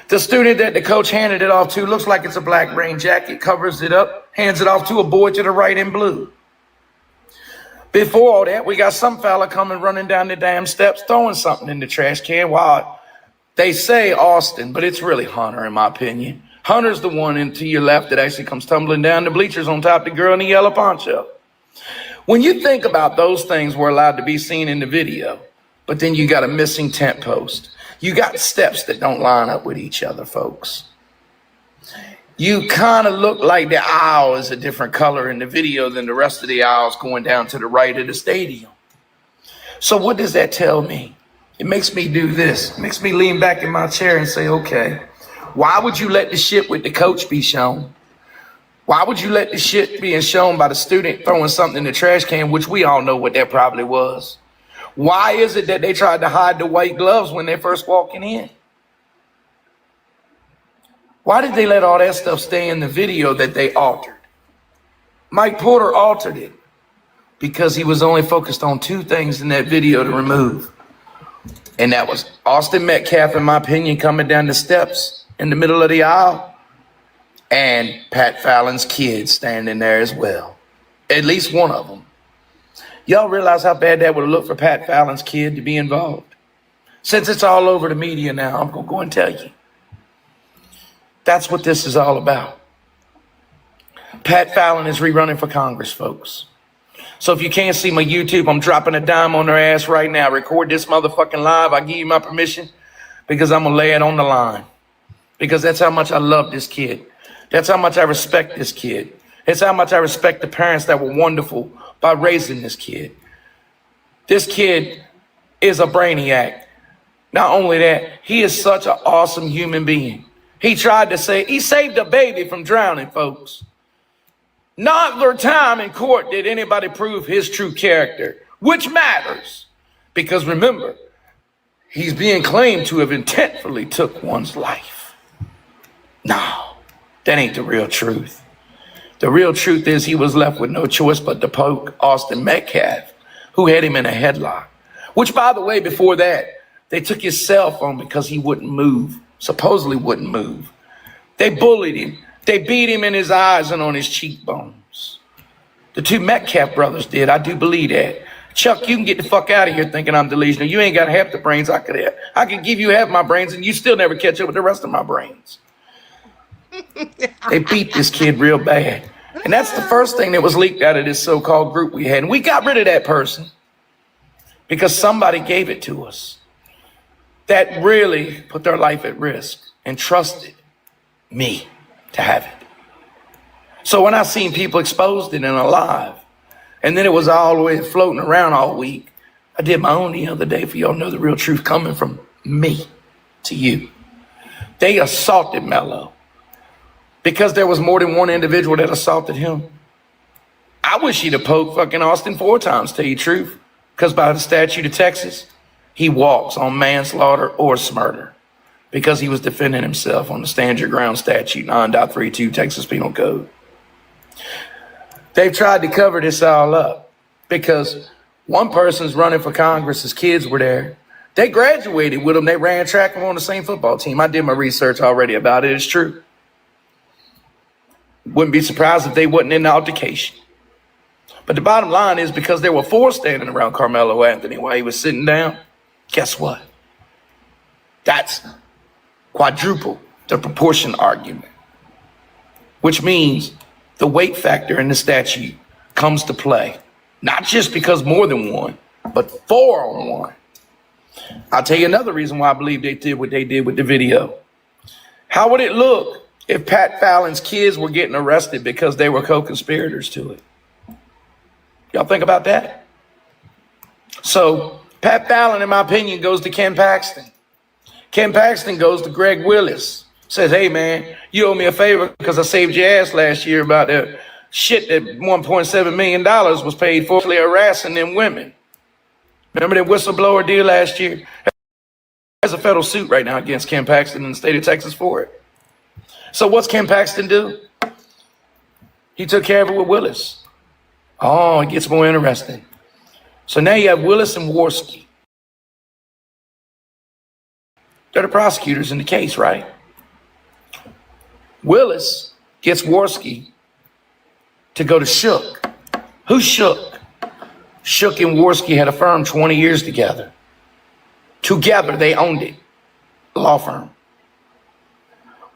The student that the coach handed it off to looks like it's a black rain jacket, covers it up, hands it off to a boy to the right in blue. Before all that, we got some fella coming running down the damn steps, throwing something in the trash can. While they say Austin, but it's really Hunter, in my opinion. Hunter's the one in to your left that actually comes tumbling down the bleachers on top of the girl in the yellow poncho. When you think about those things were allowed to be seen in the video, but then you got a missing tent post. You got steps that don't line up with each other, folks. You kind of look like the aisle is a different color in the video than the rest of the aisles going down to the right of the stadium. So what does that tell me? It makes me do this. It makes me lean back in my chair and say, okay, why would you let the shit with the coach be shown? Why would you let the shit being shown by the student throwing something in the trash can, which we all know what that probably was? Why is it that they tried to hide the white gloves when they're first walking in? Why did they let all that stuff stay in the video that they altered? Mike Porter altered it because he was only focused on two things in that video to remove. And that was Austin Metcalf, in my opinion, coming down the steps in the middle of the aisle, and Pat Fallon's kid standing there as well. At least one of them. Y'all realize how bad that would have looked for Pat Fallon's kid to be involved? Since it's all over the media now, I'm going to go and tell you. That's what this is all about. Pat Fallon is rerunning for Congress, folks. So if you can't see my YouTube, I'm dropping a dime on their ass right now. Record this motherfucking live. I give you my permission because I'm going to lay it on the line. Because that's how much I love this kid. That's how much I respect this kid. It's how much I respect the parents that were wonderful by raising this kid. This kid is a brainiac. Not only that, he is such an awesome human being. He saved a baby from drowning, folks. Not their time in court did anybody prove his true character, which matters. Because remember, he's being claimed to have intentfully took one's life. No, that ain't the real truth. The real truth is he was left with no choice but to poke Austin Metcalf, who had him in a headlock. Which, by the way, before that, they took his cell phone because he wouldn't move, supposedly wouldn't move. They bullied him. They beat him in his eyes and on his cheekbones. The two Metcalf brothers did. I do believe that. Chuck, you can get the fuck out of here thinking I'm delusional. You ain't got half the brains I could have. I could give you half my brains and you still never catch up with the rest of my brains. They beat this kid real bad. And that's the first thing that was leaked out of this so-called group we had. And we got rid of that person because somebody gave it to us that really put their life at risk and trusted me to have it. So when I seen people exposed it and alive, and then it was all the way floating around all week, I did my own the other day for y'all to know the real truth coming from me to you. They assaulted Melo because there was more than one individual that assaulted him. I wish he'd have poked fucking Austin 4 times, tell you the truth, because by the statute of Texas, he walks on manslaughter or murder because he was defending himself on the Stand Your Ground statute, 9.32 Texas Penal Code. They've tried to cover this all up because one person's running for Congress, his kids were there. They graduated with him. They ran track on the same football team. I did my research already about it. It's true. Wouldn't be surprised if they wasn't in the altercation. But the bottom line is because there were 4 standing around Karmelo Anthony while he was sitting down, guess what? That's quadruple the proportion argument, which means the weight factor in the statute comes to play, not just because more than one, but 4 on 1. I'll tell you another reason why I believe they did what they did with the video. How would it look if Pat Fallon's kids were getting arrested because they were co-conspirators to it? Y'all think about that? So Pat Fallon, in my opinion, goes to Ken Paxton. Ken Paxton goes to Greg Willis. Says, hey, man, you owe me a favor because I saved your ass last year about the shit that $1.7 million was paid for harassing them women. Remember that whistleblower deal last year? There's a federal suit right now against Ken Paxton in the state of Texas for it. So what's Ken Paxton do? He took care of it with Willis. Oh, it gets more interesting. So now you have Willis and Worski. They're the prosecutors in the case, right? Willis gets Worski to go to Shook. Who's Shook? Shook and Worski had a firm 20 years together. Together, they owned it. Law firm.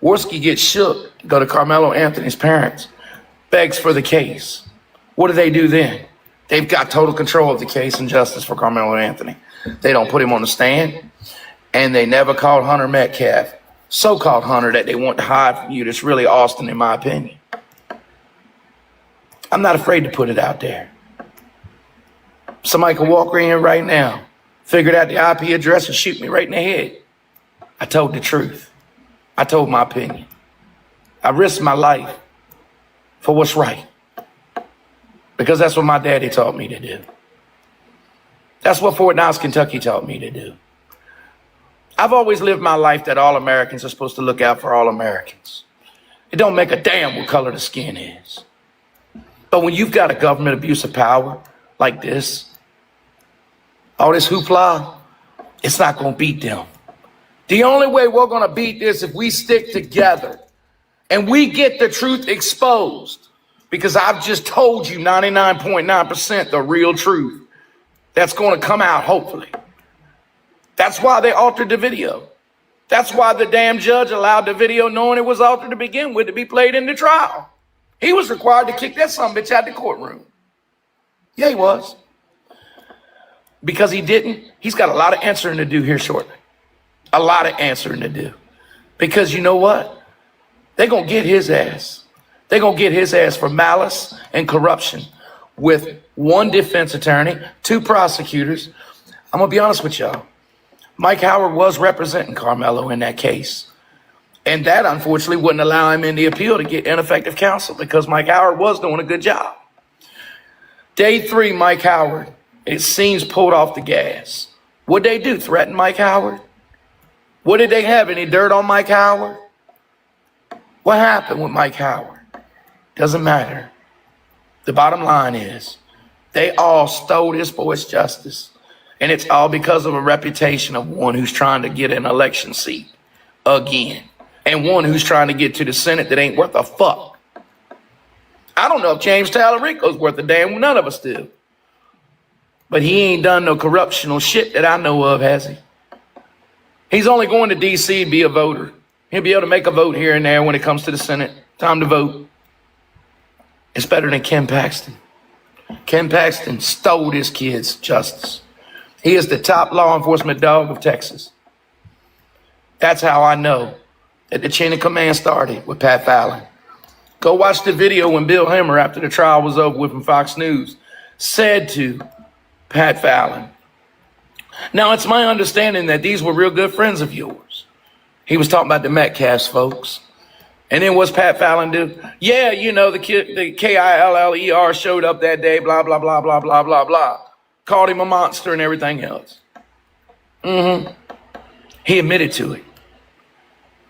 Worski gets Shook to go to Karmelo Anthony's parents. Begs for the case. What do they do then? They've got total control of the case and justice for Karmelo Anthony. They don't put him on the stand. And they never called Hunter Metcalf. So-called Hunter that they want to hide from you. That's really Austin, in my opinion. I'm not afraid to put it out there. Somebody can walk in here right now, figured out the IP address and shoot me right in the head. I told the truth. I told my opinion. I risked my life for what's right. Because that's what my daddy taught me to do. That's what Fort Knox, Kentucky taught me to do. I've always lived my life that all Americans are supposed to look out for all Americans. It don't make a damn what color the skin is. But when you've got a government abuse of power like this, all this hoopla, it's not going to beat them. The only way we're going to beat this if we stick together and we get the truth exposed, because I've just told you 99.9% the real truth that's going to come out, hopefully. That's why they altered the video. That's why the damn judge allowed the video, knowing it was altered to begin with, to be played in the trial. He was required to kick that sumbitch out of the courtroom. Yeah, he was. Because he didn't, he's got a lot of answering to do here shortly. A lot of answering to do. Because you know what? They're going to get his ass. They're going to get his ass for malice and corruption with one defense attorney, two prosecutors. I'm going to be honest with y'all. Mike Howard was representing Karmelo in that case. And that, unfortunately, wouldn't allow him in the appeal to get ineffective counsel because Mike Howard was doing a good job. Day 3, Mike Howard, it seems, pulled off the gas. What'd they do? Threaten Mike Howard? What did they have? Any dirt on Mike Howard? What happened with Mike Howard? Doesn't matter. The bottom line is they all stole this boy's justice. And it's all because of a reputation of one who's trying to get an election seat again. And one who's trying to get to the Senate that ain't worth a fuck. I don't know if James Tallarico's worth a damn. None of us do. But he ain't done no corruptional shit that I know of, has he? He's only going to D.C. to be a voter. He'll be able to make a vote here and there when it comes to the Senate. Time to vote. It's better than Ken Paxton. Ken Paxton stole this kid's justice. He is the top law enforcement dog of Texas. That's how I know that the chain of command started with Pat Fallon. Go watch the video when Bill Hemmer, after the trial was over with from Fox News, said to Pat Fallon, now it's my understanding that these were real good friends of yours. He was talking about the Metcalfs, folks. And then what's Pat Fallon do? Yeah, you know, the Killer showed up that day, blah, blah, blah, blah, blah, blah, blah. Called him a monster and everything else. He admitted to it.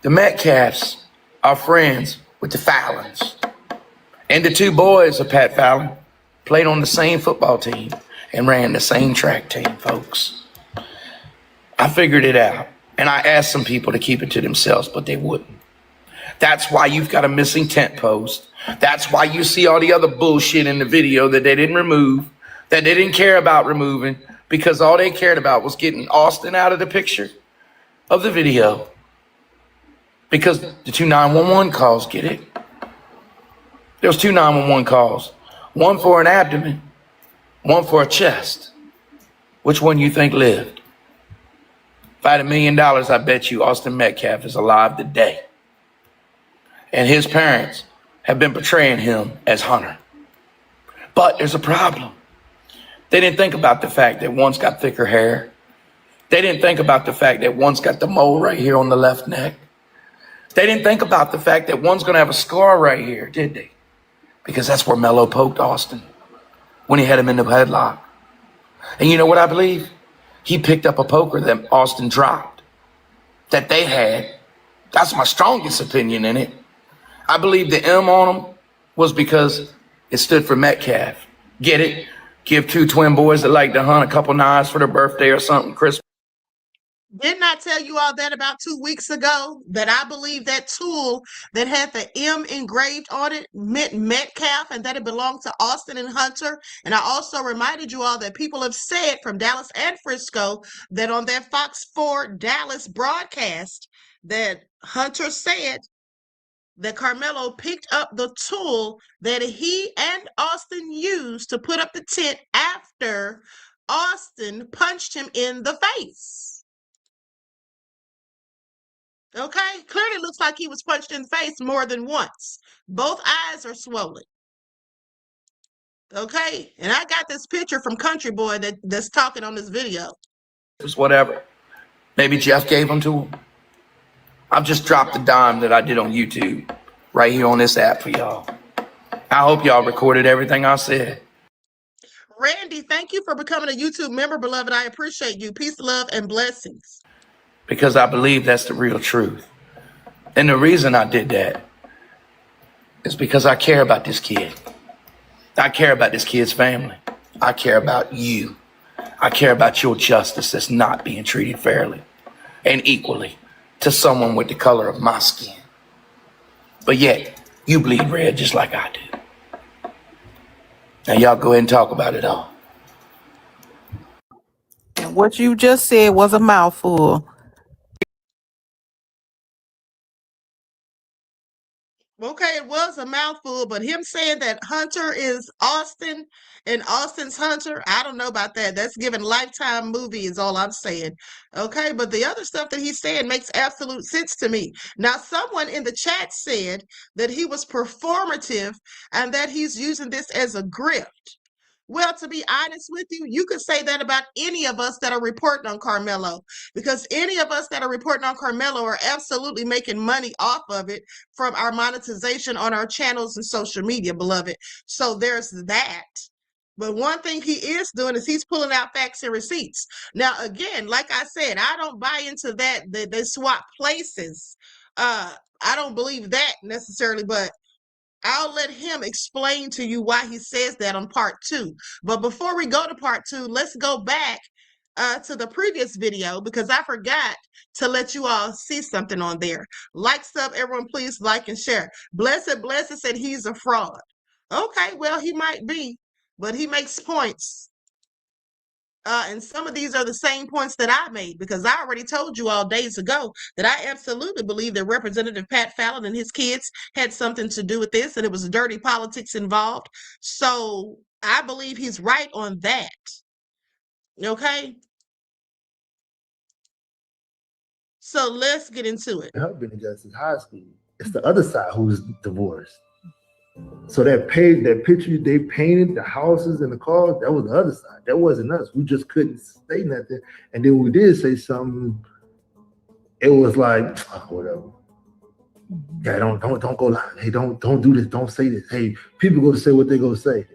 The Metcalfs are friends with the Fallons. And the two boys of Pat Fallon played on the same football team and ran the same track team, folks. I figured it out. And I asked some people to keep it to themselves, but they wouldn't. That's why you've got a missing tent post. That's why you see all the other bullshit in the video that they didn't remove, that they didn't care about removing, because all they cared about was getting Austin out of the picture of the video. Because the 2 911 calls, get it? There was 2 911 calls. One for an abdomen, one for a chest. Which one you think lived? If I had $1 million, I bet you Austin Metcalf is alive today. And his parents have been portraying him as Hunter. But there's a problem. They didn't think about the fact that one's got thicker hair. They didn't think about the fact that one's got the mole right here on the left neck. They didn't think about the fact that one's going to have a scar right here, did they? Because that's where Melo poked Austin when he had him in the headlock. And you know what I believe? He picked up a poker that Austin dropped, that they had. That's my strongest opinion in it. I believe the M on him was because it stood for Metcalf. Get it? Give 2 twin boys that like to hunt a couple knives for their birthday or something, Christmas. Didn't I tell you all that about 2 weeks ago? That I believe that tool that had the M engraved on it meant Metcalf and that it belonged to Austin and Hunter. And I also reminded you all that people have said from Dallas and Frisco that on their Fox 4 Dallas broadcast that Hunter said that Karmelo picked up the tool that he and Austin used to put up the tent after Austin punched him in the face. Okay, clearly looks like he was punched in the face more than once. Both eyes are swollen. Okay, and I got this picture from Country Boy that's talking on this video. Whatever. Maybe Jeff gave them to him. I've just dropped the dime that I did on YouTube right here on this app for y'all. I hope y'all recorded everything I said. Randy, thank you for becoming a YouTube member, beloved. I appreciate you. Peace, love, and blessings. Because I believe that's the real truth. And the reason I did that is because I care about this kid. I care about this kid's family. I care about you. I care about your justice that's not being treated fairly and equally to someone with the color of my skin. But yet, you bleed red just like I do. Now y'all go ahead and talk about it all. What you just said was a mouthful. Okay, That was a mouthful, but him saying that Hunter is Austin and Austin's Hunter, I don't know about that. That's giving Lifetime movie is all I'm saying. Okay, but the other stuff that he's saying makes absolute sense to me. Now, someone in the chat said that he was performative and that he's using this as a grift. Well, to be honest with you, you could say that about any of us that are reporting on Karmelo, because any of us that are reporting on Karmelo are absolutely making money off of it from our monetization on our channels and social media, beloved. So there's that. But one thing he is doing is he's pulling out facts and receipts. Now, again, like I said, I don't buy into that. They swap places. I don't believe that necessarily, but I'll let him explain to you why he says that on part 2. But before we go to part 2, let's go back to the previous video because I forgot to let you all see something on there. Like, sub, everyone, please like and share. Blessed said he's a fraud. Okay, well, he might be, but he makes points. And some of these are the same points that I made because I already told you all days ago that I absolutely believe that Representative Pat Fallon and his kids had something to do with this and it was dirty politics involved. So I believe he's right on that. Okay? So let's get into it. Her been in Justice High School. It's the other side who's divorced. So that picture they painted, the houses and the cars, that was the other side. That wasn't us. We just couldn't say nothing. And then when we did say something, it was like, oh, whatever. Yeah, don't go lie. Hey, don't do this. Don't say this. Hey, people go to say what they go to say.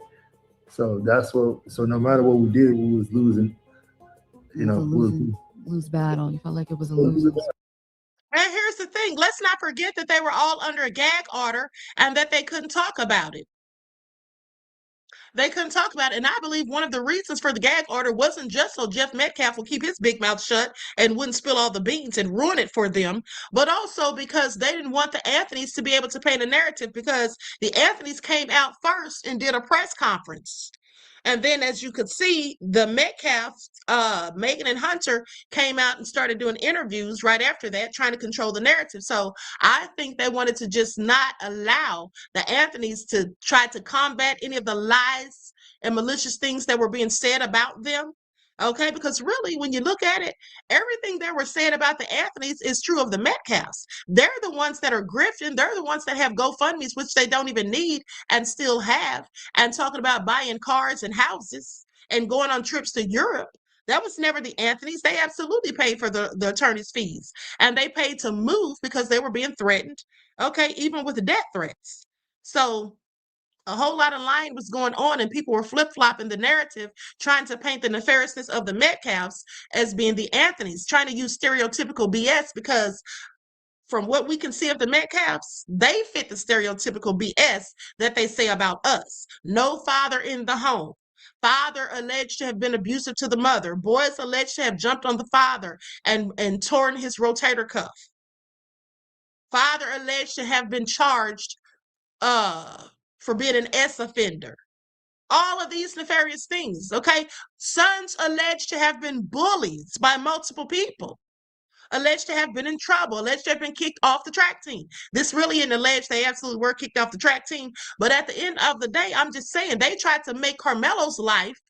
So that's what. So no matter what we did, we was losing. You know, lose battle. You felt like it was a lose. And here's the thing, let's not forget that they were all under a gag order and that they couldn't talk about it. They couldn't talk about it. And I believe one of the reasons for the gag order wasn't just so Jeff Metcalf will keep his big mouth shut and wouldn't spill all the beans and ruin it for them, but also because they didn't want the Anthonys to be able to paint a narrative because the Anthonys came out first and did a press conference. And then, as you could see, the Metcalfs, Megan and Hunter, came out and started doing interviews right after that, trying to control the narrative. So I think they wanted to just not allow the Anthonys to try to combat any of the lies and malicious things that were being said about them. Okay, because really, when you look at it, everything they were saying about the Anthonys is true of the Metcalfs. They're the ones that are grifting. They're the ones that have GoFundMes, which they don't even need and still have, and talking about buying cars and houses and going on trips to Europe. That was never the Anthonys. They absolutely paid for the attorney's fees, and they paid to move because they were being threatened, okay, even with death threats. So a whole lot of lying was going on, and people were flip-flopping the narrative, trying to paint the nefariousness of the Metcalfs as being the Anthonys, trying to use stereotypical BS because from what we can see of the Metcalfs, they fit the stereotypical BS that they say about us. No father in the home. Father alleged to have been abusive to the mother. Boys alleged to have jumped on the father and torn his rotator cuff. Father alleged to have been charged for being an S offender. All of these nefarious things, okay? Sons alleged to have been bullied by multiple people, alleged to have been in trouble, alleged to have been kicked off the track team. This really isn't alleged. They absolutely were kicked off the track team. But at the end of the day, I'm just saying, they tried to make Karmelo's life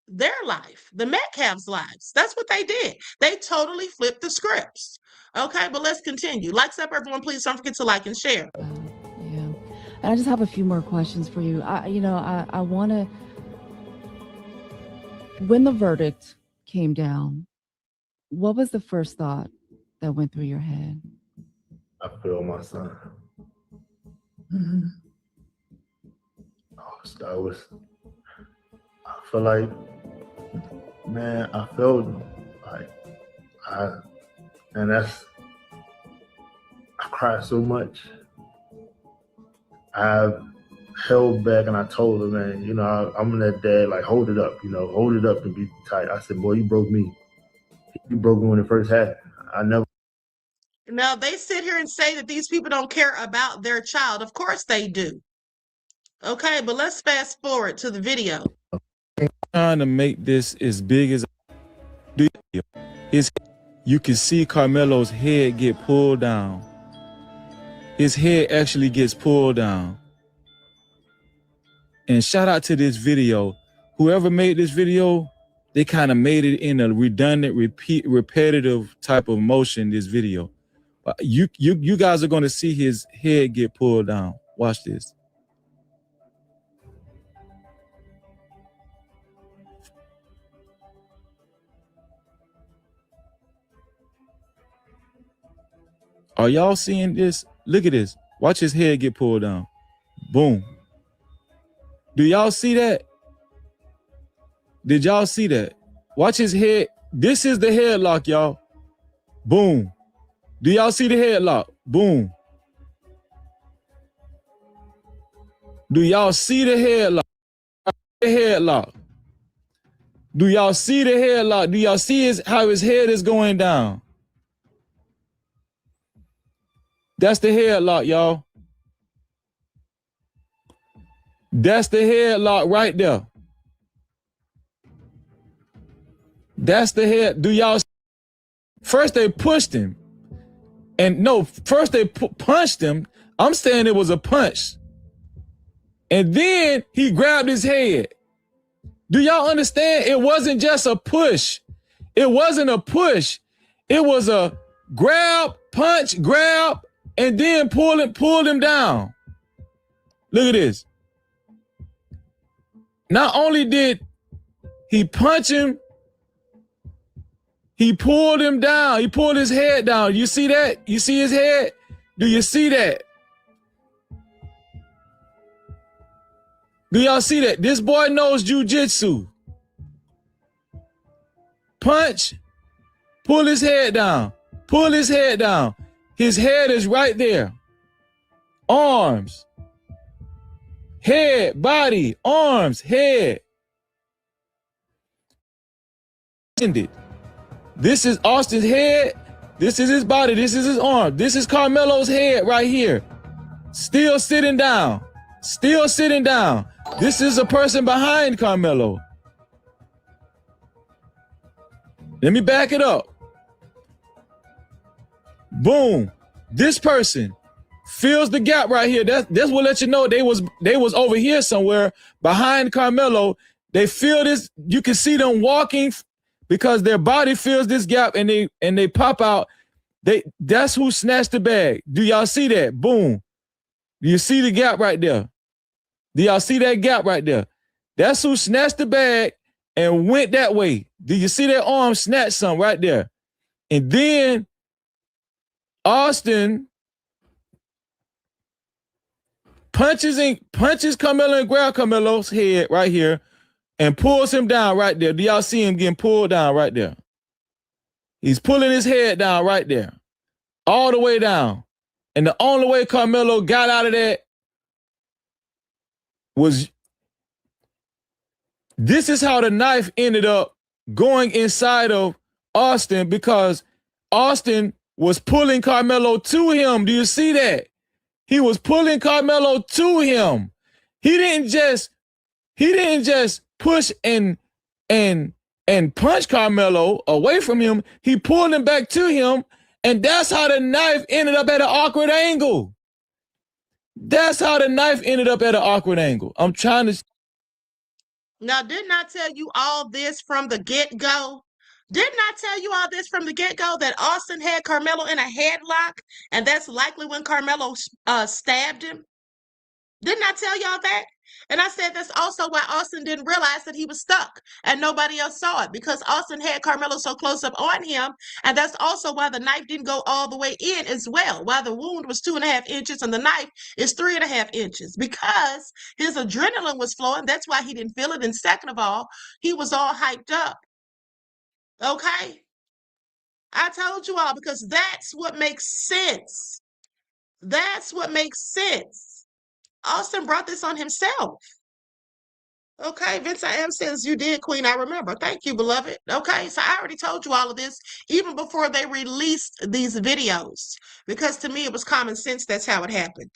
their life, the Metcalf's lives. That's what they did. They totally flipped the scripts. Okay, but let's continue. Like up, everyone. Please don't forget to like and share. And I just have a few more questions for you. I want to, when the verdict came down, what was the first thought that went through your head? I feel my son. I feel like, man, I felt like, I cried so much. I held back and I told her, man, you know, I'm that dad, like, hold it up, hold it up and be tight. I said, boy, you broke me. You broke me when it first happened. I never. Now, they sit here and say that these people don't care about their child. Of course they do. Okay, but let's fast forward to the video. Trying to make this as big as you can see Karmelo's head get pulled down. his head actually gets pulled down. And shout out to this video. Whoever made this video, they kind of made it in a redundant, repetitive type of motion, this video. You guys are going to see his head get pulled down. Watch this. Are y'all seeing this? Look at this. Watch his head get pulled down. Boom. Do y'all see that? Did y'all see that? Watch his head. This is the headlock, y'all. Boom. Do y'all see the headlock? Boom. Do y'all see the headlock? The headlock. Do y'all see the headlock? Do y'all see how his head is going down? That's the headlock, y'all. That's the headlock right there. That's the head. Do y'all? First they pushed him. And no, first they punched him. I'm saying it was a punch. And then he grabbed his head. Do y'all understand? It wasn't just a push. It wasn't a push. It was a grab, punch, grab, and then pulled him down. Look at this. Not only did he punch him, he pulled him down. He pulled his head down. You see that? You see his head? Do you see that? Do y'all see that? This boy knows jujitsu. Punch, pull his head down. Pull his head down. His head is right there. Arms, head, body, arms, head. This is Austin's head. This is his body. This is his arm. This is Karmelo's head right here. Still sitting down. Still sitting down. This is a person behind Karmelo. Let me back it up. Boom. This person fills the gap right here. That's what let you know they was over here somewhere behind Karmelo. They feel this. You can see them walking because their body fills this gap and they pop out. That's who snatched the bag. Do y'all see that? Boom. Do you see the gap right there? Do y'all see that gap right there? That's who snatched the bag and went that way. Do you see that arm snatch some right there? And then Austin punches Karmelo and grabs Karmelo's head right here and pulls him down right there. Do y'all see him getting pulled down right there? He's pulling his head down right there, all the way down. And the only way Karmelo got out of that was, this is how the knife ended up going inside of Austin, because Austin was pulling Karmelo to him. Do you see that? He was pulling Karmelo to him. He didn't just push and punch Karmelo away from him. He pulled him back to him, and that's how the knife ended up at an awkward angle. That's how the knife ended up at an awkward angle. I'm trying to. Now, didn't I tell you all this from the get-go? Didn't I tell you all this from the get-go, that Austin had Karmelo in a headlock, and that's likely when Karmelo stabbed him? Didn't I tell y'all that? And I said that's also why Austin didn't realize that he was stuck and nobody else saw it, because Austin had Karmelo so close up on him. And that's also why the knife didn't go all the way in as well. Why the wound was 2.5 inches and the knife is 3.5 inches, because his adrenaline was flowing. That's why he didn't feel it. And second of all, he was all hyped up. Okay? I told you all, because that's what makes sense. That's what makes sense. Austin brought this on himself. Okay, Vincent M says, you did, Queen, I remember. Thank you, beloved. Okay, so I already told you all of this even before they released these videos, because to me it was common sense. That's how it happened.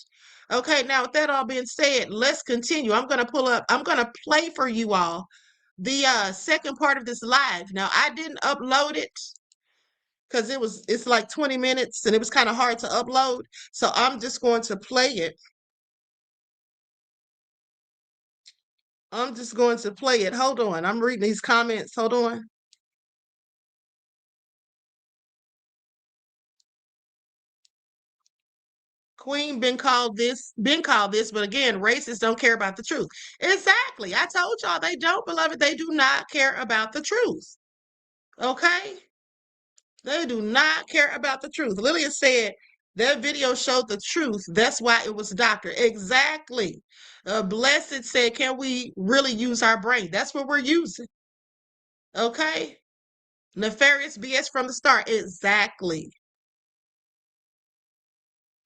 Okay, now with that all being said, let's continue. I'm going to play for you all the second part of this live. Now, I didn't upload it because it's like 20 minutes and it was kind of hard to upload. So I'm just going to play it. I'm just going to play it. Hold on. I'm reading these comments. Hold on. Queen been called this, but again, racists don't care about the truth. Exactly. I told y'all they don't, beloved. They do not care about the truth. Okay? They do not care about the truth. Lilia said that video showed the truth. That's why it was doctored. Exactly. Blessed said, can we really use our brain? That's what we're using. Okay? Nefarious BS from the start. Exactly.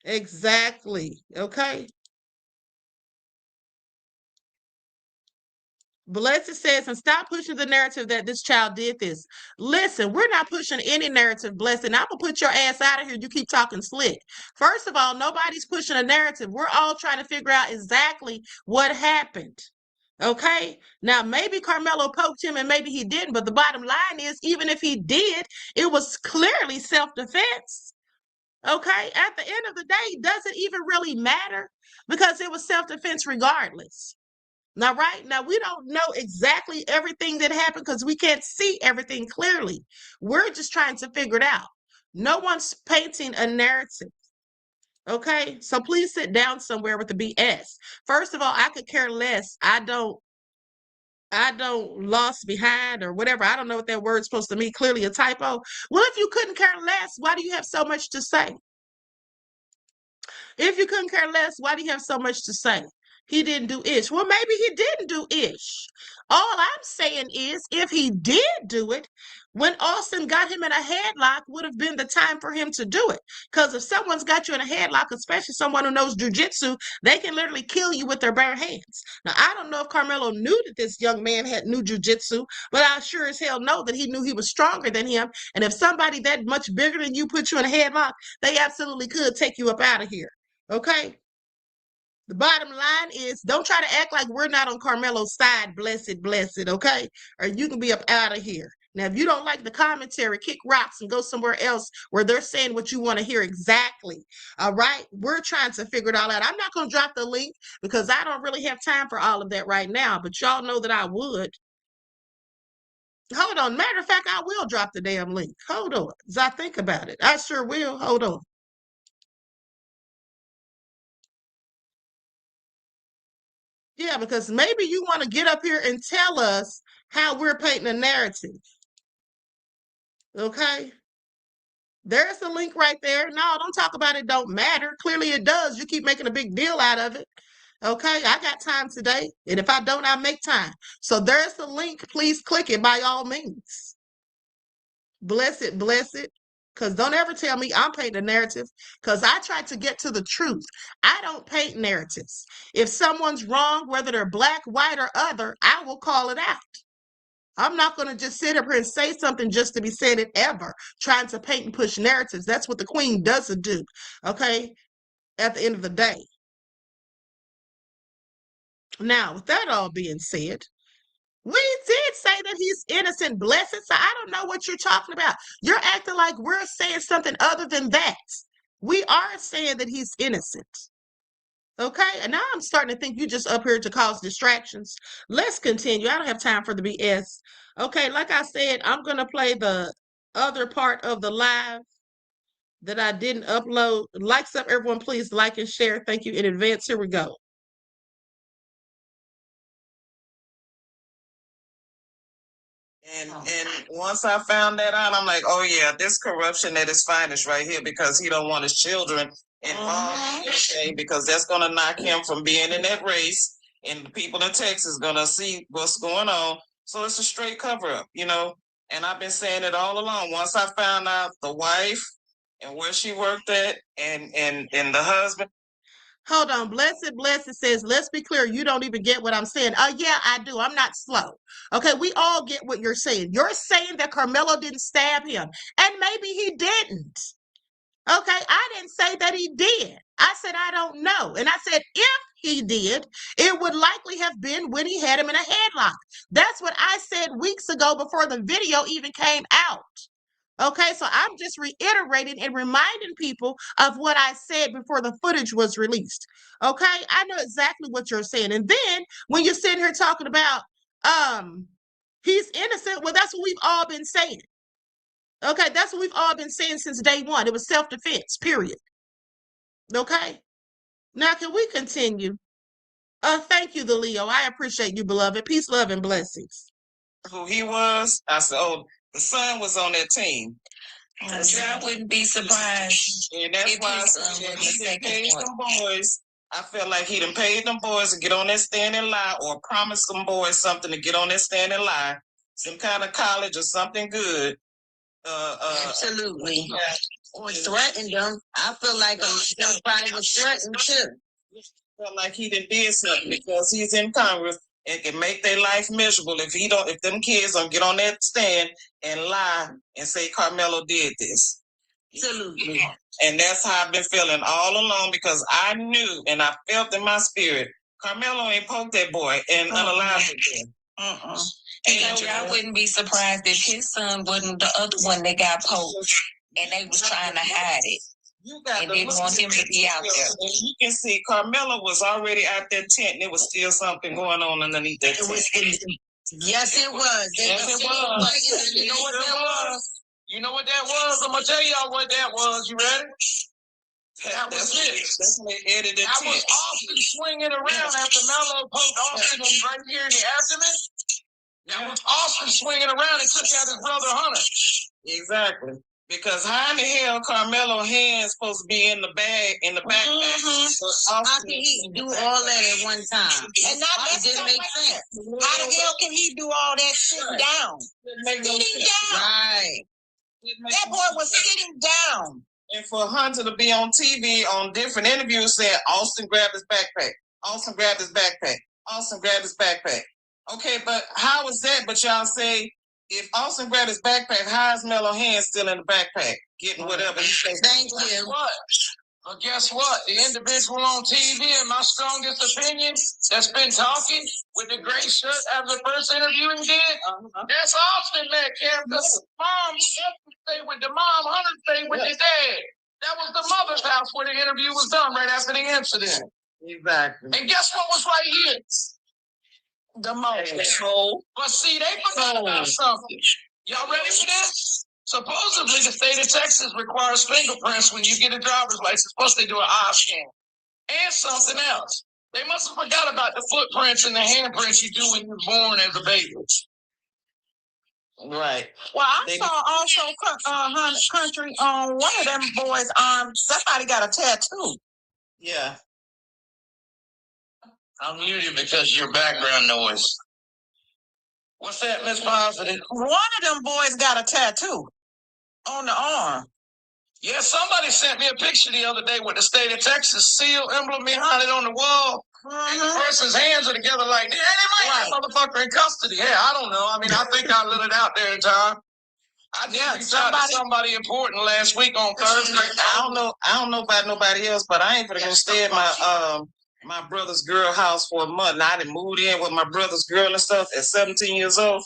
Exactly. Okay? Blessed says, and stop pushing the narrative that this child did this. Listen, we're not pushing any narrative, Blessed. And I'm going to put your ass out of here. You keep talking slick. First of all, nobody's pushing a narrative. We're all trying to figure out exactly what happened. Okay? Now, maybe Karmelo poked him and maybe he didn't. But the bottom line is, even if he did, it was clearly self-defense. Okay? At the end of the day, does it even really matter? Because it was self-defense regardless. Now, right now, we don't know exactly everything that happened because we can't see everything clearly. We're just trying to figure it out. No one's painting a narrative. Okay, so please sit down somewhere with the BS. First of all, I could care less. I don't lost behind or whatever. I don't know what that word's supposed to mean. Clearly a typo. Well, if you couldn't care less, why do you have so much to say? If you couldn't care less, why do you have so much to say? He didn't do ish. Well, maybe he didn't do ish. All I'm saying is, if he did do it, when Austin got him in a headlock would have been the time for him to do it. Because if someone's got you in a headlock, especially someone who knows jujitsu, they can literally kill you with their bare hands. Now, I don't know if Karmelo knew that this young man knew jujitsu, but I sure as hell know that he knew he was stronger than him. And if somebody that much bigger than you put you in a headlock, they absolutely could take you up out of here. Okay? The bottom line is, don't try to act like we're not on Karmelo's side, blessed, okay? Or you can be up out of here. Now, if you don't like the commentary, kick rocks and go somewhere else where they're saying what you want to hear exactly. All right? We're trying to figure it all out. I'm not going to drop the link because I don't really have time for all of that right now, but y'all know that I would. Hold on. Matter of fact, I will drop the damn link. Hold on. As I think about it. I sure will. Hold on. Yeah, because maybe you want to get up here and tell us how we're painting a narrative. Okay? There's the link right there. No, don't talk about it don't matter. Clearly it does. You keep making a big deal out of it. Okay? I got time today. And if I don't, I make time. So there's the link. Please click it by all means. Bless it. Because don't ever tell me I'm painting a narrative, because I try to get to the truth. I don't paint narratives. If someone's wrong, whether they're black, white, or other, I will call it out. I'm not going to just sit up here and say something just to be saying it ever, trying to paint and push narratives. That's what the queen doesn't do, okay, at the end of the day. Now, with that all being said, we did say that he's innocent, blessed, so I don't know what you're talking about. You're acting like we're saying something other than that. We are saying that he's innocent. Okay, and now I'm starting to think you just up here to cause distractions. Let's continue. I don't have time for the BS. Okay, like I said, I'm going to play the other part of the live that I didn't upload. Likes up, everyone, please like and share. Thank you in advance. Here we go. And once I found that out, I'm like, oh yeah, this corruption at its finest right here, because he don't want his children involved in this thing, because that's gonna knock him from being in that race, and the people in Texas gonna see what's going on. So it's a straight cover up, you know. And I've been saying it all along. Once I found out the wife and where she worked at, and the husband. Hold on. Blessed says, let's be clear. You don't even get what I'm saying. Oh, yeah, I do. I'm not slow. Okay, we all get what you're saying. You're saying that Karmelo didn't stab him. And maybe he didn't. Okay, I didn't say that he did. I said, I don't know. And I said, if he did, it would likely have been when he had him in a headlock. That's what I said weeks ago before the video even came out. Okay, so I'm just reiterating and reminding people of what I said before the footage was released. Okay, I know exactly what you're saying. And then when you're sitting here talking about he's innocent, well, that's what we've all been saying. Okay, that's what we've all been saying since day one. It was self-defense, period. Okay. Now can we continue? Thank you, the Leo. I appreciate you, beloved. Peace, love, and blessings. Who he was? I said, oh, the son was on that team. I wouldn't be surprised. And that's why I said he done paid them boys. I felt like he done paid them boys to get on that stand and lie, or promised them boys something to get on that stand and lie. Some kind of college or something good. Absolutely. Yeah. Or threatened them. I feel like somebody was threatened too. Felt like he did something because he's in Congress and can make their life miserable if them kids don't get on that stand and lie and say Karmelo did this. Absolutely. And that's how I've been feeling all along, because I knew and I felt in my spirit Karmelo ain't poked that boy and unalived him. And I wouldn't be surprised if his son wasn't the other one that got poked and they was trying to hide it. And didn't want him to be out there. And you can see Karmelo was already out that tent, and there was still something going on underneath that tent. Yes, it was. Yes, it was. You know what that was? You know what that was? I'm gonna tell y'all what that was. You ready? That was it. That's when they edited it. I was Austin swinging around after Melo poked Austin right here in the abdomen. That was Austin swinging around and took out his brother Hunter. Exactly. Because how in the hell Karmelo hands supposed to be in the bag, in the backpack? How can he do all that at one time? And that didn't make sense. How the hell can he do all that sitting down? Sitting down. Right. That boy was sitting down. And for Hunter to be on TV on different interviews saying Austin grabbed his backpack. Austin grabbed his backpack. Austin grabbed his backpack. Okay, but how is that? But y'all say, if Austin grabbed his backpack, how is Melo hands still in the backpack? Getting whatever he thinks. Thank you. What? Well, guess what? The individual on TV, in my strongest opinion, that's been talking with the gray shirt after the first interview he did, that's Austin back there. Because mom stayed with the mom, Hunter stayed with his dad. That was the mother's house where the interview was done right after the incident. Exactly. And guess what was right here? The mother. But see, they forgot about something. Y'all ready for this? Supposedly, the state of Texas requires fingerprints when you get a driver's license. Plus, they do an eye scan. And something else. They must have forgot about the footprints and the handprints you do when you're born as a baby. Right. Well, I saw also country on one of them boys' arms. Somebody got a tattoo. Yeah. I'm muted because of your background noise. What's that, Miss Positive? One of them boys got a tattoo on the arm. Yeah, somebody sent me a picture the other day with the state of Texas seal emblem behind it on the wall. And the person's hands are together like that. They might have that motherfucker in custody. Yeah, I don't know. I mean, I think I let it out there in time. I did reach out to somebody important last week on Thursday. I don't know about nobody else, but I ain't gonna go stay at my brother's girl house for a month. Now I done moved in with my brother's girl and stuff at 17 years old.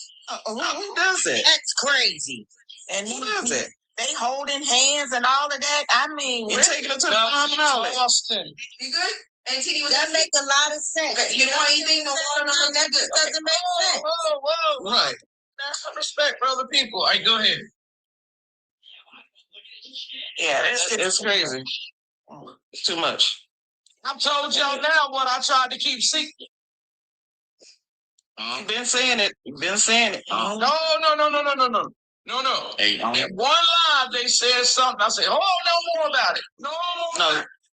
Who does that? That's crazy. And who does that? They holding hands and all of that. I mean, you're taking it to the Austin. You good? That make a lot of sense. Okay, you know anything? That just doesn't make sense. Whoa. Right. That's some respect for other people. All right, go ahead. Yeah, it's crazy. It's too much. I've told y'all now what I tried to keep secret. You've been saying it. No. Hey, in one live, they said something. I said, oh, no more about it. No.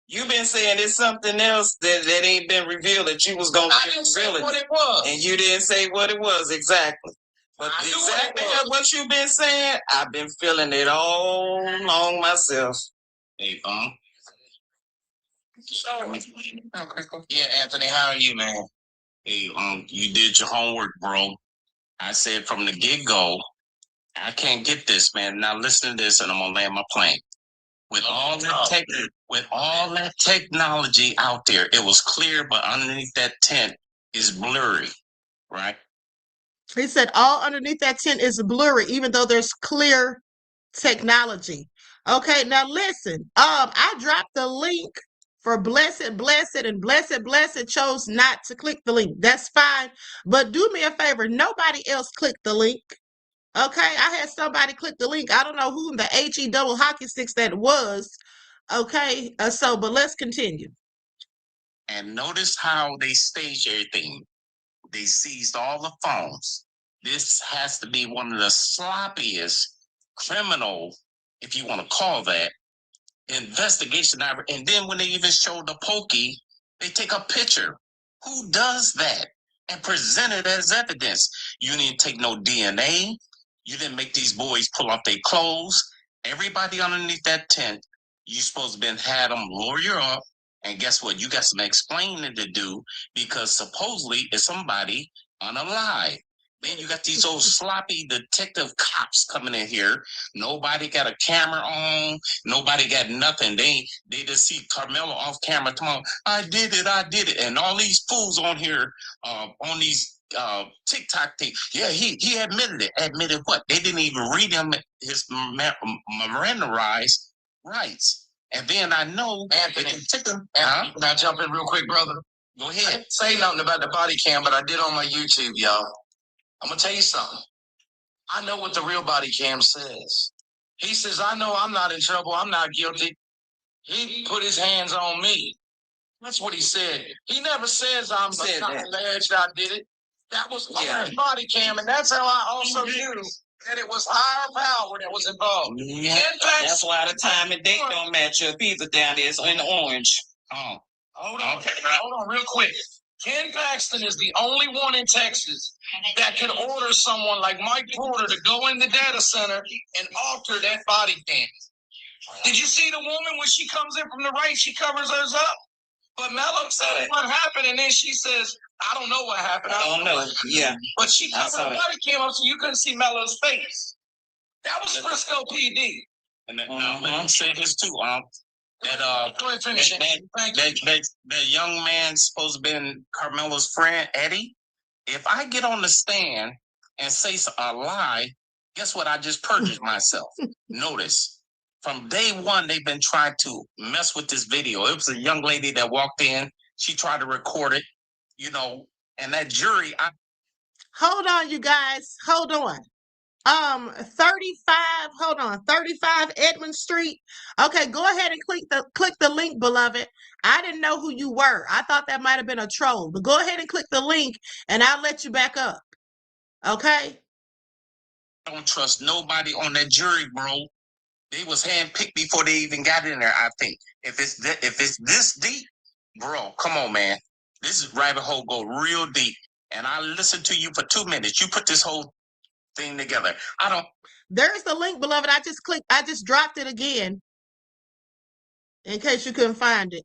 You've been saying it's something else that ain't been revealed that you was going to reveal. I didn't say what it was. And you didn't say what it was, exactly. But exactly what you've been saying, I've been feeling it all along myself. Hey, yeah, Anthony, how are you, man? Hey, you did your homework, bro. I said from the get-go, I can't get this, man. Now listen to this, and I'm gonna land my plane. With all that technology out there, it was clear, but underneath that tent is blurry, right? He said all underneath that tent is blurry, even though there's clear technology. Okay, now listen. I dropped the link for Blessed chose not to click the link. That's fine. But do me a favor, nobody else clicked the link. Okay, I had somebody click the link. I don't know who the HE double hockey sticks that was. Okay, but let's continue. And notice how they staged everything. They seized all the phones. This has to be one of the sloppiest criminal, if you want to call that, investigation ever. And then when they even showed the pokey, they take a picture. Who does that and present it as evidence? You didn't take no DNA. You didn't make these boys pull off their clothes. Everybody underneath that tent, you supposed to been had them lawyer up. And guess what? You got some explaining to do because supposedly it's somebody unalive. Then you got these old sloppy detective cops coming in here. Nobody got a camera on. Nobody got nothing. They just see Karmelo off camera tomorrow. I did it. And all these fools on here, on these TikTok thing. Yeah, he admitted it. Admitted what? They didn't even read him his Miranda rights. And then I know Anthony. Can I jump in real quick, brother? Go ahead. I didn't say nothing about the body cam, but I did on my YouTube, y'all. I'm gonna tell you something. I know what the real body cam says. He says, I know I'm not in trouble. I'm not guilty. He put his hands on me. That's what he said. He never says I'm alleged I did it. That was body cam, and that's how I also knew that it was higher power that was involved. Yeah, that's why the time and date don't match up either down there. It's in orange. Oh. Hold on real quick. Ken Paxton is the only one in Texas that can order someone like Mike Porter to go in the data center and alter that body cam. Did you see the woman when she comes in from the right, she covers hers up? But Mello said what happened, and then she says, I don't know what happened. I don't know. Yeah. But she covered the body cam up so you couldn't see Mello's face. That was Frisco PD. And then let me say this too, Go ahead, finish it. That young man supposed to be Karmelo's friend, Eddie. If I get on the stand and say a lie, guess what? I just perjured myself. Notice, from day one, they've been trying to mess with this video. It was a young lady that walked in. She tried to record it, and that jury. Hold on, you guys. Hold on. 35 Edmond Street. Okay, go ahead and click the link, beloved. I didn't know who you were. I thought that might have been a troll, but go ahead and click the link and I'll let you back up. Okay? I don't trust nobody on that jury, bro. They was handpicked before they even got in there, I think. If it's this deep, bro, come on, man. This is rabbit hole go real deep. And I listened to you for 2 minutes. You put this whole thing together. There's the link, beloved. I just dropped it again in case you couldn't find it.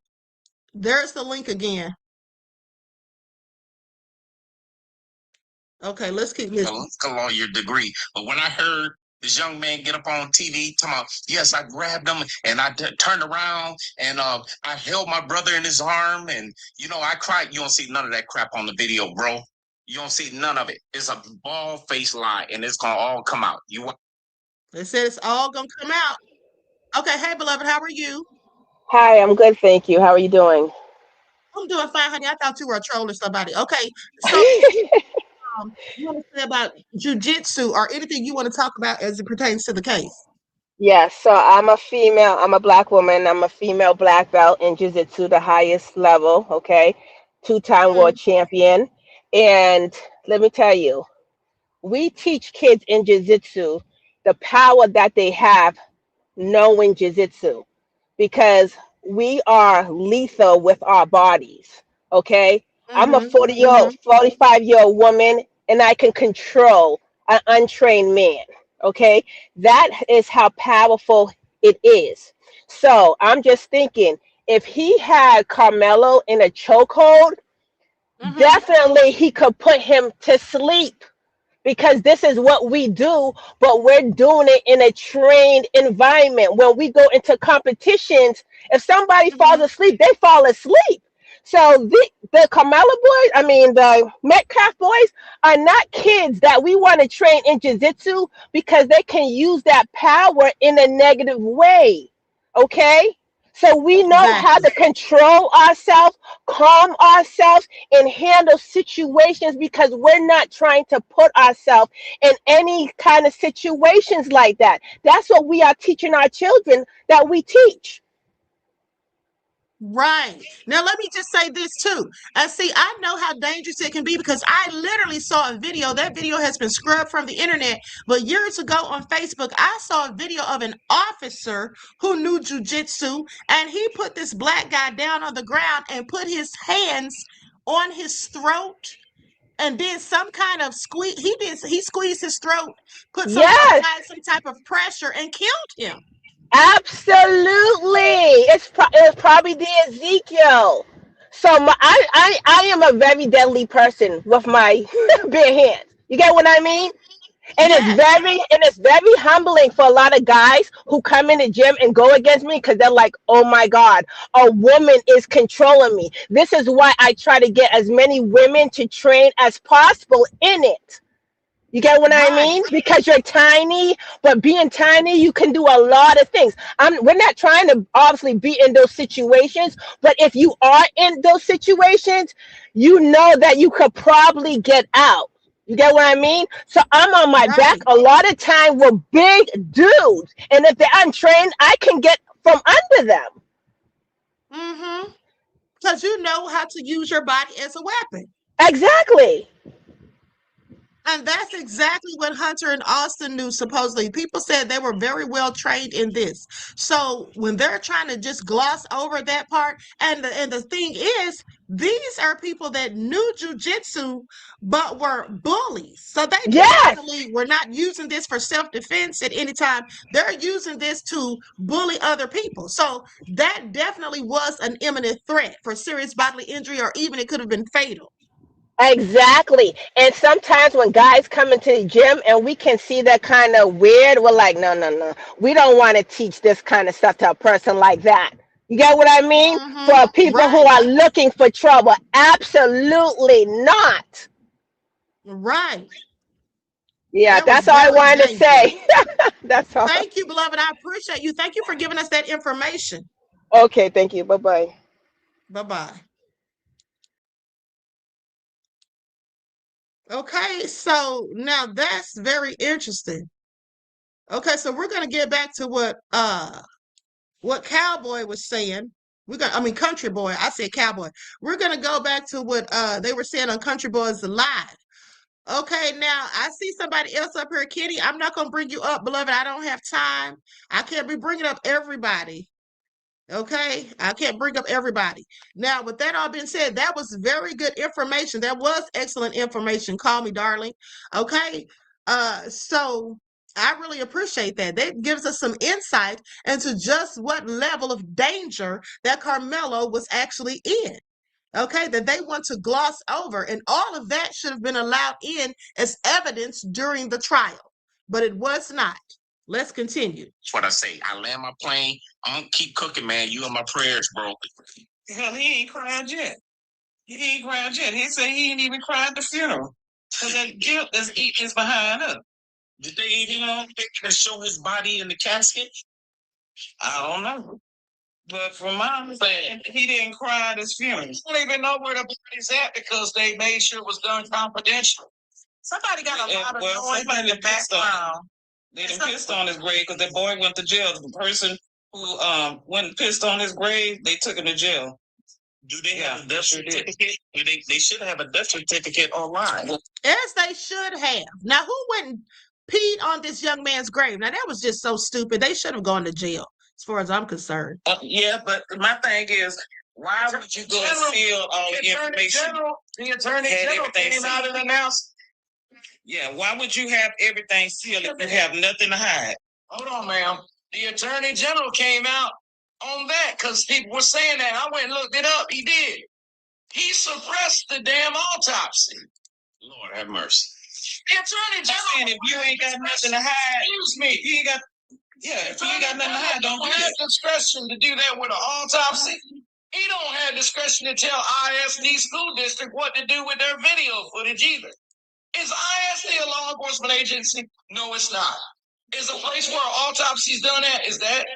There's the link again. Okay, let's keep listening. On your degree. But when I heard this young man get up on TV talking about, yes, I grabbed him and I turned around and I held my brother in his arm and I cried. You don't see none of that crap on the video, bro. You don't see none of it. It's a bald-faced lie, and it's gonna all come out. They said it's all gonna come out. Okay, hey, beloved, how are you? Hi, I'm good, thank you. How are you doing? I'm doing fine, honey. I thought you were a troll or somebody. Okay, so you want to say about jiu-jitsu or anything you want to talk about as it pertains to the case? Yes, so I'm a female. I'm a black woman. I'm a female black belt in jiu-jitsu, the highest level. Okay, 2-time world champion. And let me tell you, we teach kids in jiu-jitsu the power that they have knowing jiu-jitsu, because we are lethal with our bodies. Okay, I'm a 45-year-old woman, and I can control an untrained man. Okay, that is how powerful it is. So I'm just thinking, if he had Karmelo in a chokehold, definitely he could put him to sleep, because this is what we do, but we're doing it in a trained environment. When we go into competitions, if somebody falls asleep, they fall asleep. So the Carmelo boys, I mean the Metcalf boys, are not kids that we want to train in jiu-jitsu because they can use that power in a negative way. Okay? So we know how Exactly. to control ourselves, calm ourselves, and handle situations because we're not trying to put ourselves in any kind of situations like that. That's what we are teaching our children that we teach. Right. Now, let me just say this too. See, I know how dangerous it can be because I literally saw a video. That video has been scrubbed from the internet. But years ago on Facebook, I saw a video of an officer who knew jujitsu, and he put this black guy down on the ground and put his hands on his throat and did some kind of squeeze. He squeezed his throat, Yes. applied some type of pressure and killed him. Absolutely. It's probably the Ezekiel. So I am a very deadly person with my bare hands. You get what I mean? And Yes. it's very humbling for a lot of guys who come in the gym and go against me because they're like, oh my God, a woman is controlling me. This is why I try to get as many women to train as possible in it. You get what I Right. mean? Because you're tiny, but being tiny, you can do a lot of things. We're not trying to obviously be in those situations, but if you are in those situations, you know that you could probably get out. You get what I mean? So I'm on my back Right. a lot of time with big dudes, and if they're untrained, I can get from under them. Mm-hmm. Because you know how to use your body as a weapon. Exactly. And that's exactly what Hunter and Austin knew, supposedly. People said they were very well trained in this. So when they're trying to just gloss over that part, and the thing is, these are people that knew jujitsu but were bullies. So they Yes. definitely were not using this for self-defense at any time. They're using this to bully other people. So that definitely was an imminent threat for serious bodily injury, or even it could have been fatal. Exactly. And sometimes when guys come into the gym and we can see that kind of weird, we're like, no, no, no. We don't want to teach this kind of stuff to a person like that. You get what I mean? Mm-hmm. For people who Right. are looking for trouble. Absolutely not. Right. Yeah, That was that's all I very wanted to dangerous. say. That's all. Thank you, beloved. I appreciate you. Thank you for giving us that information. Okay, thank you. Bye-bye. Bye-bye. Okay, so now that's very interesting. Okay, so we're gonna get back to what Cowboy was saying. Country Boy. I said Cowboy. We're gonna go back to what they were saying on Country Boys Live. Okay, now I see somebody else up here, Kitty. I'm not gonna bring you up, beloved. I don't have time. I can't be bringing up everybody. Okay, I can't bring up everybody. Now, with that all being said, that was very good information. That was excellent information. Call me, darling. Okay, so I really appreciate that. That gives us some insight into just what level of danger that Karmelo was actually in. Okay, that they want to gloss over, and all of that should have been allowed in as evidence during the trial, but it was not. Let's continue. That's what I say. I land my plane. I'm gonna keep cooking, man. You and my prayers, bro. Hell, he ain't cried yet. He ain't cried yet. He said he ain't even cried at the funeral. Because that guilt is behind us. Did they even show his body in the casket? I don't know. But from my understanding, he didn't cry at his funeral. I don't even know where the body's at because they made sure it was done confidential. Somebody got a lot of noise in the background. They done pissed on his grave because that boy went to jail. The person who went and pissed on his grave, they took him to jail. Do they have a death certificate? They should have a death certificate online. As they should have. Now, who went and peed on this young man's grave? Now, that was just so stupid. They should have gone to jail, as far as I'm concerned. Yeah, but my thing is, why would you go and steal all the information? The attorney general came out and announced. Yeah, why would you have everything sealed if you have nothing to hide? Hold on, ma'am. The attorney general came out on that because people were saying that. I went and looked it up. He did. He suppressed the damn autopsy. Lord have mercy. The attorney general, if you ain't got nothing to hide, excuse me, if you ain't got, if you ain't got nothing to hide, don't have discretion to do that with an autopsy. He don't have discretion to tell ISD school district what to do with their video footage either. Is ISD a law enforcement agency? No, it's not. Is a place where autopsy's done at? Is that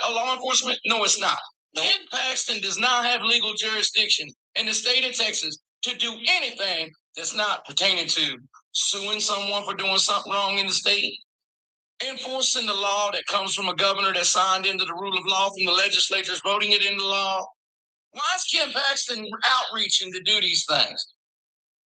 a law enforcement? No, it's not. Ken Paxton does not have legal jurisdiction in the state of Texas to do anything that's not pertaining to suing someone for doing something wrong in the state, enforcing the law that comes from a governor that signed into the rule of law from the legislators voting it into law. Why is Ken Paxton outreaching to do these things?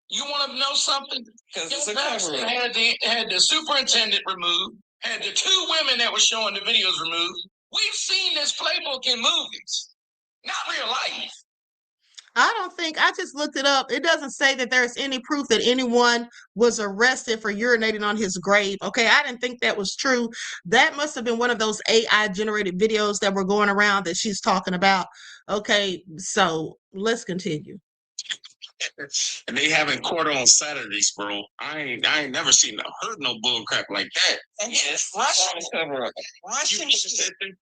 You want to know something? Ken Paxton had the superintendent removed, had the two women that were showing the videos removed. We've seen this playbook in movies, not real life. I just looked it up. It doesn't say that there's any proof that anyone was arrested for urinating on his grave. Okay, I didn't think that was true. That must have been one of those AI generated videos that were going around that she's talking about. Okay, so let's continue. And they having court on Saturdays, bro. I ain't never seen heard no bull crap like that. And yes, Russian cover up. Russian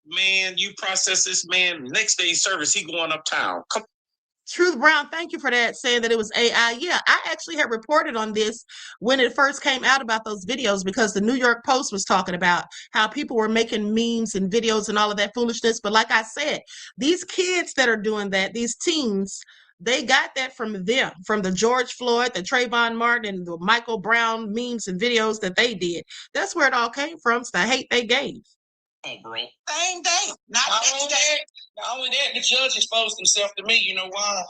man, you process this man. Next day's service, he going uptown. Come. Truth Brown, thank you for that, saying that it was AI. Yeah, I actually had reported on this when it first came out about those videos, because the New York Post was talking about how people were making memes and videos and all of that foolishness. But like I said, these kids that are doing that, these teens, they got that from them, from the George Floyd, the Trayvon Martin, and the Michael Brown memes and videos that they did. That's where it all came from. It's the hate they gave. Oh, bro. Same day. Not only that, the judge exposed himself to me. You know why?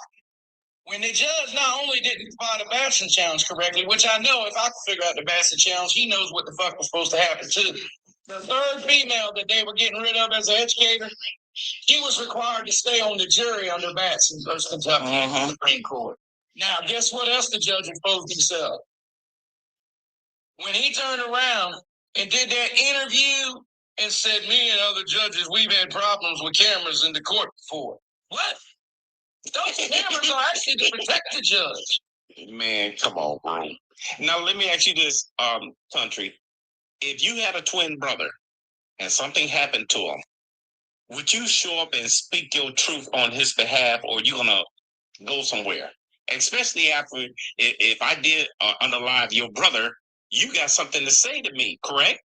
When the judge not only didn't provide a Batson challenge correctly, which I know if I could figure out the Batson challenge, he knows what the fuck was supposed to happen too. The third female that they were getting rid of as an educator, she was required to stay on the jury under Batson versus Kentucky Supreme Court. Now, guess what else the judge exposed himself? When he turned around and did that interview and said, me and other judges, we've had problems with cameras in the court before. What? Those cameras are actually to protect the judge. Man, come on, bro. Now, let me ask you this, Country. If you had a twin brother and something happened to him, would you show up and speak your truth on his behalf, or you gonna go somewhere? Especially after, if I did unalive your brother, you got something to say to me, correct?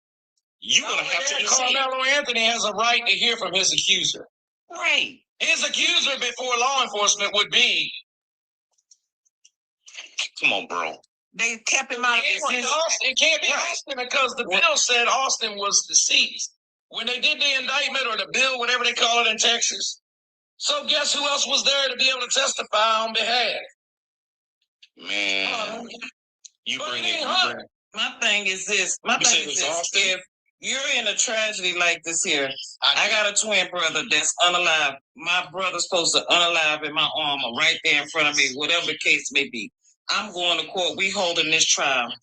You're gonna have to say. Karmelo Anthony has a right to hear from his accuser. Right. His accuser before law enforcement would be. Come on, bro. They kept him out of Austin. It can't be Austin because the bill said Austin was deceased. When they did the indictment or the bill, whatever they call it in Texas. So guess who else was there to be able to testify on behalf? Man, you bring it. My thing is this. If you're in a tragedy like this here, I got a twin brother that's unalive. My brother's supposed to unalive in my arm or right there in front of me, whatever the case may be. I'm going to court. We holding this trial.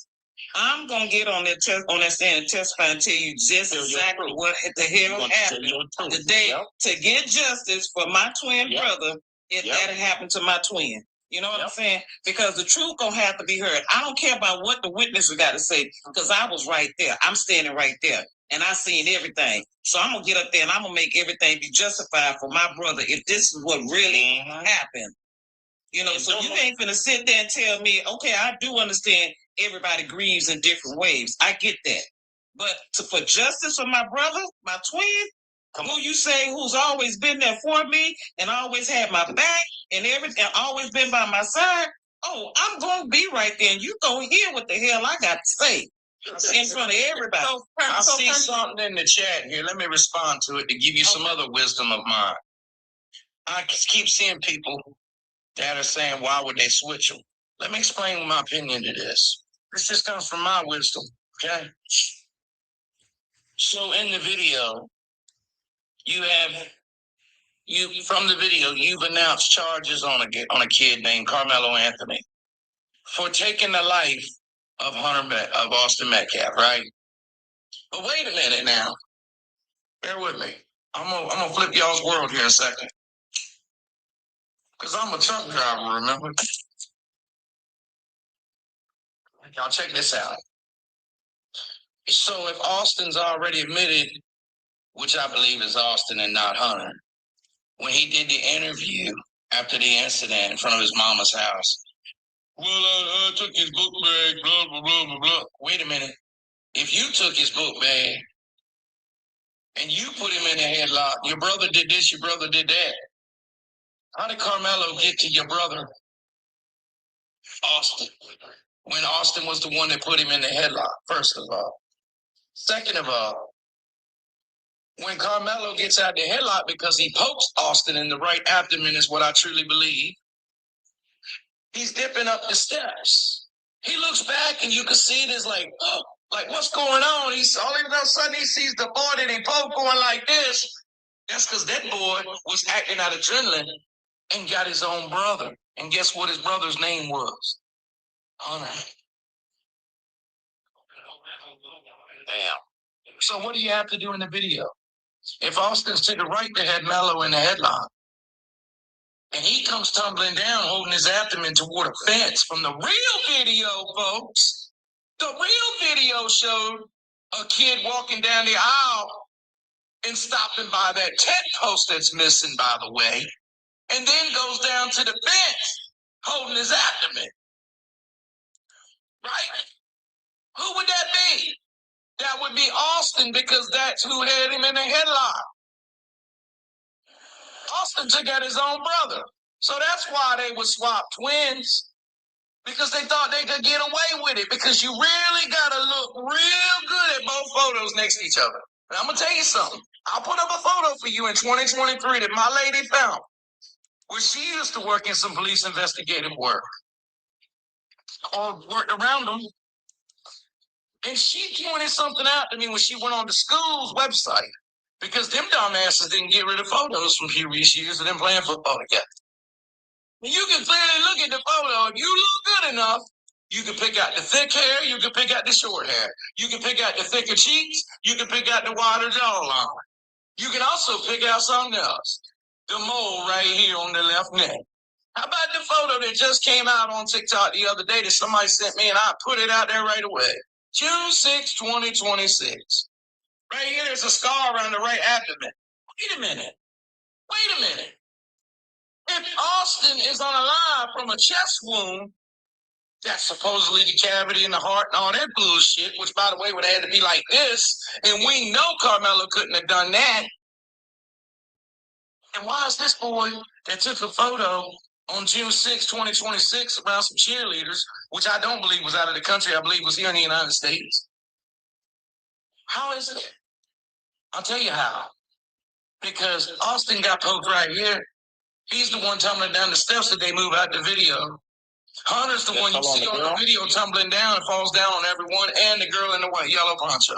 I'm going to get on that stand and testify and tell you just exactly what the hell happened today to get justice for my twin brother if that had happened to my twin. You know what I'm saying? Because the truth gonna have to be heard. I don't care about what the witnesses got to say, because I was right there. I'm standing right there, and I seen everything. So I'm gonna get up there and I'm gonna make everything be justified for my brother if this is what really happened. You know, so you ain't finna sit there and tell me, okay, I do understand everybody grieves in different ways. I get that. But for justice for my brother, my twin, who you say who's always been there for me and always had my back and everything, always been by my side, I'm going to be right there and you going to hear what the hell I got to say in front of everybody. I see something in the chat here. Let me respond to it to give you some other wisdom of mine. I keep seeing people that are saying, why would they switch them? Let me explain my opinion to this. This just comes from my wisdom, okay? So in the video, from the video, you've announced charges on a kid named Karmelo Anthony for taking the life of Austin Metcalf, right? But wait a minute now. Bear with me. I'm gonna flip y'all's world here a second. Because I'm a truck driver, remember? Y'all check this out. So if Austin's already admitted, which I believe is Austin and not Hunter, when he did the interview after the incident in front of his mama's house. Well, I took his book bag, blah, blah, blah, blah, blah. Wait a minute. If you took his book bag and you put him in a headlock, your brother did this, your brother did that. How did Karmelo get to your brother, Austin, when Austin was the one that put him in the headlock, first of all? Second of all, when Karmelo gets out the headlock because he pokes Austin in the right abdomen is what I truly believe, he's dipping up the steps. He looks back and you can see this like, oh, like what's going on? He's all of a sudden he sees the boy that he poked going like this. That's because that boy was acting out adrenaline and got his own brother. And guess what his brother's name was? Hunter. Damn. So what do you have to do in the video? If Austin's to the right, they had Mello in the headlock. And he comes tumbling down, holding his abdomen toward a fence. From the real video, folks, the real video showed a kid walking down the aisle and stopping by that tent post that's missing, by the way, and then goes down to the fence, holding his abdomen. Right? Who would that be? That would be Austin, because that's who had him in the headlock. Austin took out his own brother. So that's why they would swap twins, because they thought they could get away with it, because you really got to look real good at both photos next to each other. And I'm going to tell you something. I'll put up a photo for you in 2023 that my lady found, where she used to work in some police investigative work, or worked around them. And she pointed something out to me when she went on the school's website, because them dumbasses didn't get rid of photos from previous years of them playing football together. You can clearly look at the photo. If you look good enough, you can pick out the thick hair, you can pick out the short hair. You can pick out the thicker cheeks, you can pick out the wider jawline. You can also pick out something else. The mole right here on the left neck. How about the photo that just came out on TikTok the other day that somebody sent me and I put it out there right away? June 6, 2026. Right here, there's a scar around the right abdomen. Wait a minute. Wait a minute. If Austin is unalive from a chest wound, that's supposedly the cavity in the heart and all that bullshit, which, by the way, would have had to be like this, and we know Karmelo couldn't have done that. And why is this boy that took a photo on June 6, 2026 around some cheerleaders, which I don't believe was out of the country, I believe was here in the United States? How is it? I'll tell you how. Because Austin got poked right here. He's the one tumbling down the steps that they move out the video. Hunter's the one you see on the video tumbling down and falls down on everyone, and the girl in the white yellow poncho.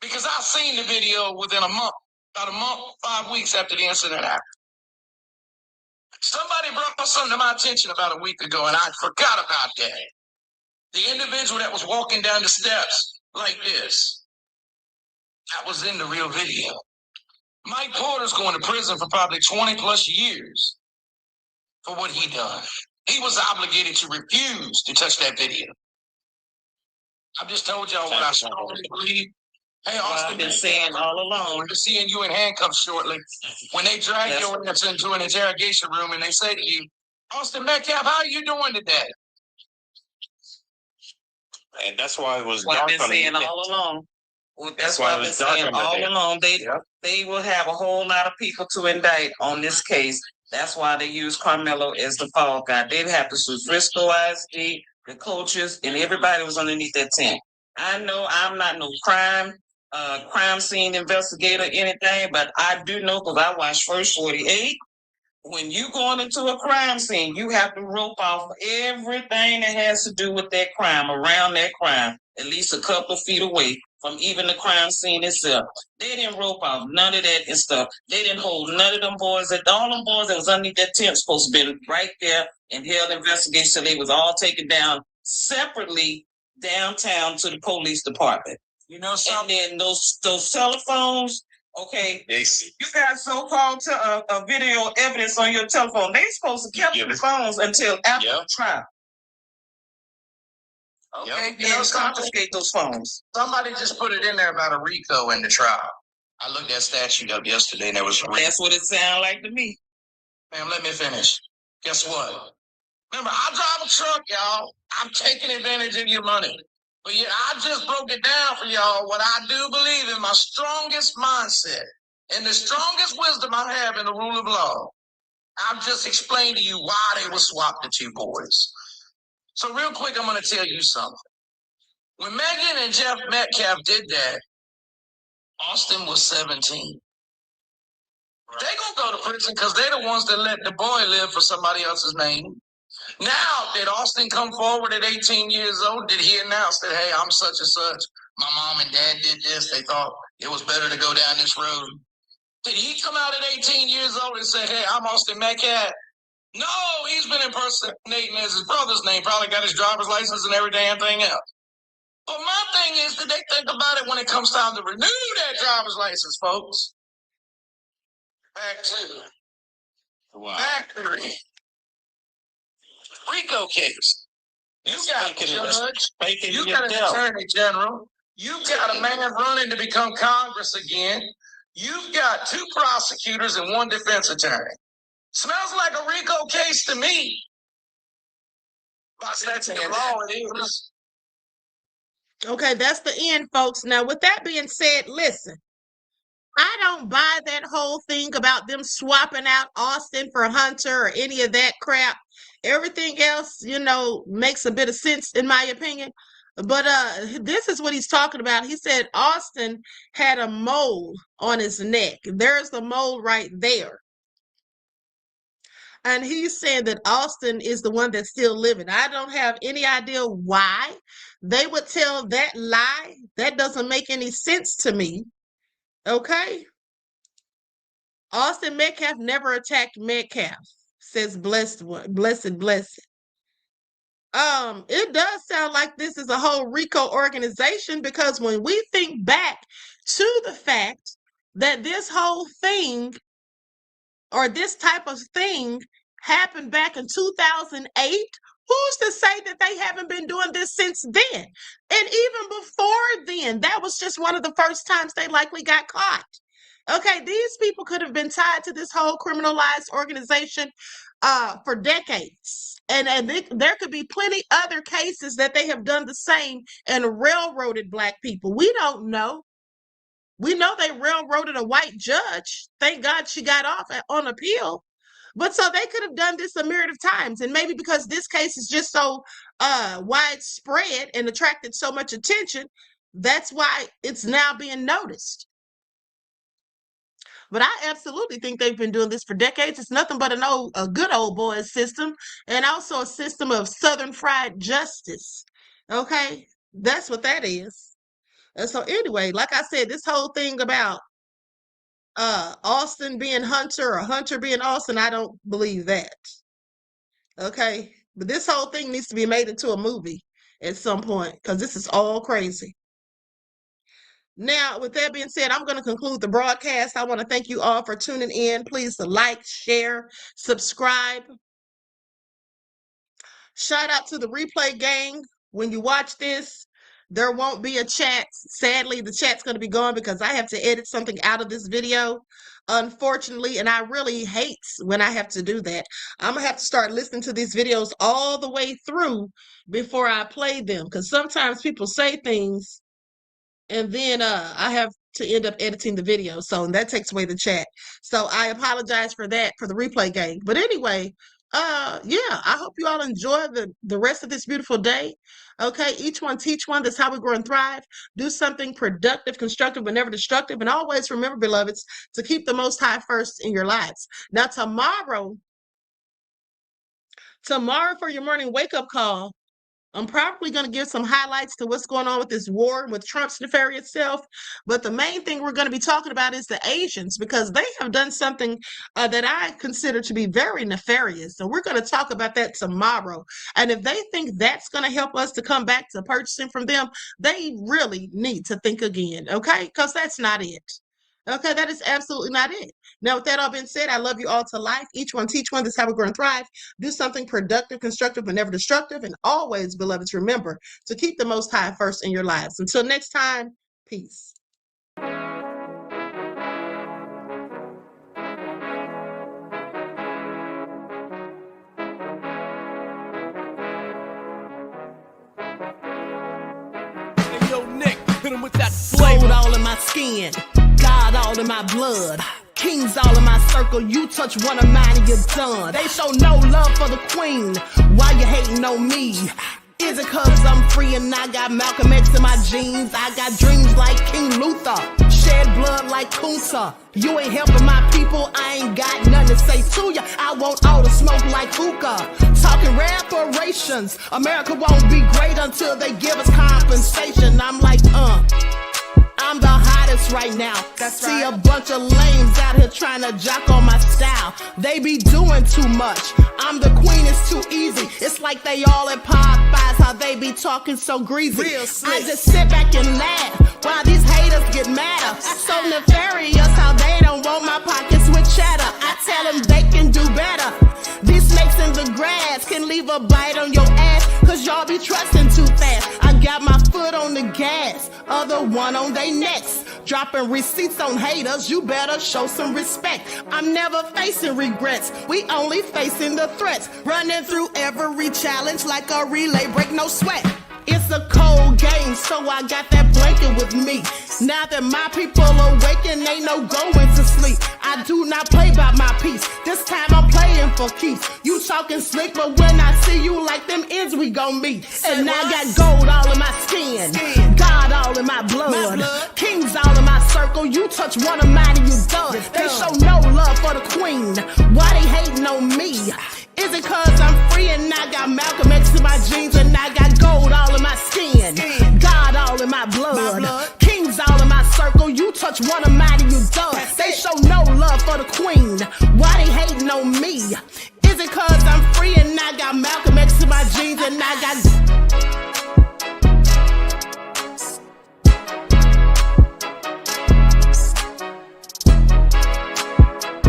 Because I seen the video within a month, about a month, 5 weeks after the incident happened. Somebody brought something to my attention about a week ago, and I forgot about that. The individual that was walking down the steps like this, that was in the real video. Mike Porter's going to prison for probably 20 plus years for what he done. He was obligated to refuse to touch that video. I've just told y'all what I strongly believe. Hey, Austin, I've been saying all along. We're seeing you in handcuffs shortly. When they drag your ass into an interrogation room and they say to you, Austin Metcalf, how are you doing today? And that's why it was What dark I've been on the saying day. all along. Well, that's why what it I've been was dark saying on the all day. along. Yep. They will have a whole lot of people to indict on this case. That's why they use Karmelo as the fall guy. They'd have to sue Frisco ISD, the coaches, and everybody was underneath that tent. I know I'm not no crime scene investigator or anything, but I do know, because I watched First 48. When you going into a crime scene, you have to rope off everything that has to do with that crime, around that crime, at least a couple of feet away from even the crime scene itself. They didn't rope off none of that and stuff. They didn't hold none of them boys. All them boys that was underneath that tent supposed to be right there and held investigation till they was all taken down separately downtown to the police department. You know something? And then those telephones, okay, you got so-called video evidence on your telephone. They supposed to keep the phones until after the trial. Okay, you know, confiscate those phones. Somebody just put it in there about a RICO in the trial. I looked that statute up yesterday and there was That's what it sounded like to me. Ma'am, let me finish. Guess what? Remember, I drive a truck, y'all. I'm taking advantage of your money. But yeah, I just broke it down for y'all what I do believe in my strongest mindset and the strongest wisdom I have in the rule of law. I've just explained to you why they were swapped, the two boys. So real quick, I'm going to tell you something. When Megan and Jeff Metcalf did that, Austin was 17. They gonna go to prison because they're the ones that let the boy live for somebody else's name. Now, did Austin come forward at 18 years old? Did he announce that, hey, I'm such and such? My mom and dad did this. They thought it was better to go down this road. Did he come out at 18 years old and say, hey, I'm Austin Metcalf? No, he's been impersonating as his brother's name, probably got his driver's license and every damn thing else. But my thing is, did they think about it when it comes time to renew that driver's license, folks? Back to factory. RICO case. You got a judge, you got an attorney general, you've got a man running to become Congress again, you've got 2 prosecutors and 1 defense attorney. Smells like a RICO case to me. By statute of law, it is. Okay, that's the end, folks. Now, with that being said, listen, I don't buy that whole thing about them swapping out Austin for Hunter or any of that crap. Everything else, makes a bit of sense in my opinion. But this is what he's talking about. He said Austin had a mole on his neck. There's the mole right there. And he's saying that Austin is the one that's still living. I don't have any idea why they would tell that lie. That doesn't make any sense to me. Okay? Austin Metcalf never attacked Metcalf, says blessed. It does sound like this is a whole RICO organization, because when we think back to the fact that this whole thing or this type of thing happened back in 2008, who's to say that they haven't been doing this since then? And even before then, that was just one of the first times they likely got caught. Okay, these people could have been tied to this whole criminalized organization for decades. And there could be plenty other cases that they have done the same and railroaded Black people. We don't know. We know they railroaded a white judge. Thank God she got off on appeal. But so they could have done this a myriad of times. And maybe because this case is just so widespread and attracted so much attention, that's why it's now being noticed. But I absolutely think they've been doing this for decades. It's nothing but a good old boys system, and also a system of Southern fried justice. Okay, that's what that is. And so anyway, like I said, this whole thing about Austin being Hunter or Hunter being Austin, I don't believe that. Okay, but this whole thing needs to be made into a movie at some point, because this is all crazy. Now, with that being said, I'm going to conclude the broadcast. I want to thank you all for tuning in. Please like, share, subscribe. Shout out to the replay gang. When you watch this, there won't be a chat. Sadly, the chat's going to be gone because I have to edit something out of this video, unfortunately, and I really hate when I have to do that. I'm going to have to start listening to these videos all the way through before I play them, because sometimes people say things and then I have to end up editing the video, so that takes away the chat. So I apologize for that for the replay gang. But anyway, yeah, I hope you all enjoy the rest of this beautiful day. Okay, each one teach one. That's how we grow and thrive. Do something productive, constructive, but never destructive. And always remember, beloveds, to keep the Most High first in your lives. Now, tomorrow for your morning wake-up call, I'm probably going to give some highlights to what's going on with this war with Trump's nefarious self. But the main thing we're going to be talking about is the Asians, because they have done something that I consider to be very nefarious. So we're going to talk about that tomorrow. And if they think that's going to help us to come back to purchasing from them, they really need to think again, okay? Because that's not it. Okay, that is absolutely not it. Now, with that all being said, I love you all to life. Each one teach one. That's how we grow and thrive. Do something productive, constructive, but never destructive. And always, beloveds, remember to keep the Most High first in your lives. Until next time, peace. Hit him with that flavor. Gold all in my skin, God all in my blood. Kings all in my circle, you touch one of mine and you're done. They show no love for the queen, why you hating on me? Is it cause I'm free and I got Malcolm X in my jeans? I got dreams like King Luther, shed blood like Kunta. You ain't helping my people, I ain't got nothing to say to ya. I want all the smoke like hookah. Talking reparations, America won't be great until they give us compensation. I'm like, I'm the hottest right now. See a bunch of lames out here trying to jock on my style. They be doing too much. I'm the queen, it's too easy. It's like they all at Popeyes, how they be talking so greasy. I just sit back and laugh while these haters get madder. So nefarious how they don't want my pockets with cheddar. I tell them they can do better. These snakes in the grass can leave a bite on your ass, cause y'all be trusting too fast. I got my foot on the gas, other one on they necks. Dropping receipts on haters, you better show some respect. I'm never facing regrets, we only facing the threats. Running through every challenge like a relay, break no sweat. It's a cold game, so I got that blanket with me. Now that my people awaken, ain't no going to sleep. I do not play by my piece, this time I'm playing for keeps. You talking slick, but when I see you like them ends, we gon' meet. And I got gold all in my skin, God all in my blood. Kings all in my circle, you touch one of mine and you done. They show no love for the queen, why they hating on me? Is it cause I'm free and I got Malcolm X in my jeans and I got gold all in my skin, God all in my blood. Kings all in my circle, you touch one of mine and you done. They show no love for the queen, why they hating on me? Is it cause I'm free and I got Malcolm X in my jeans and I got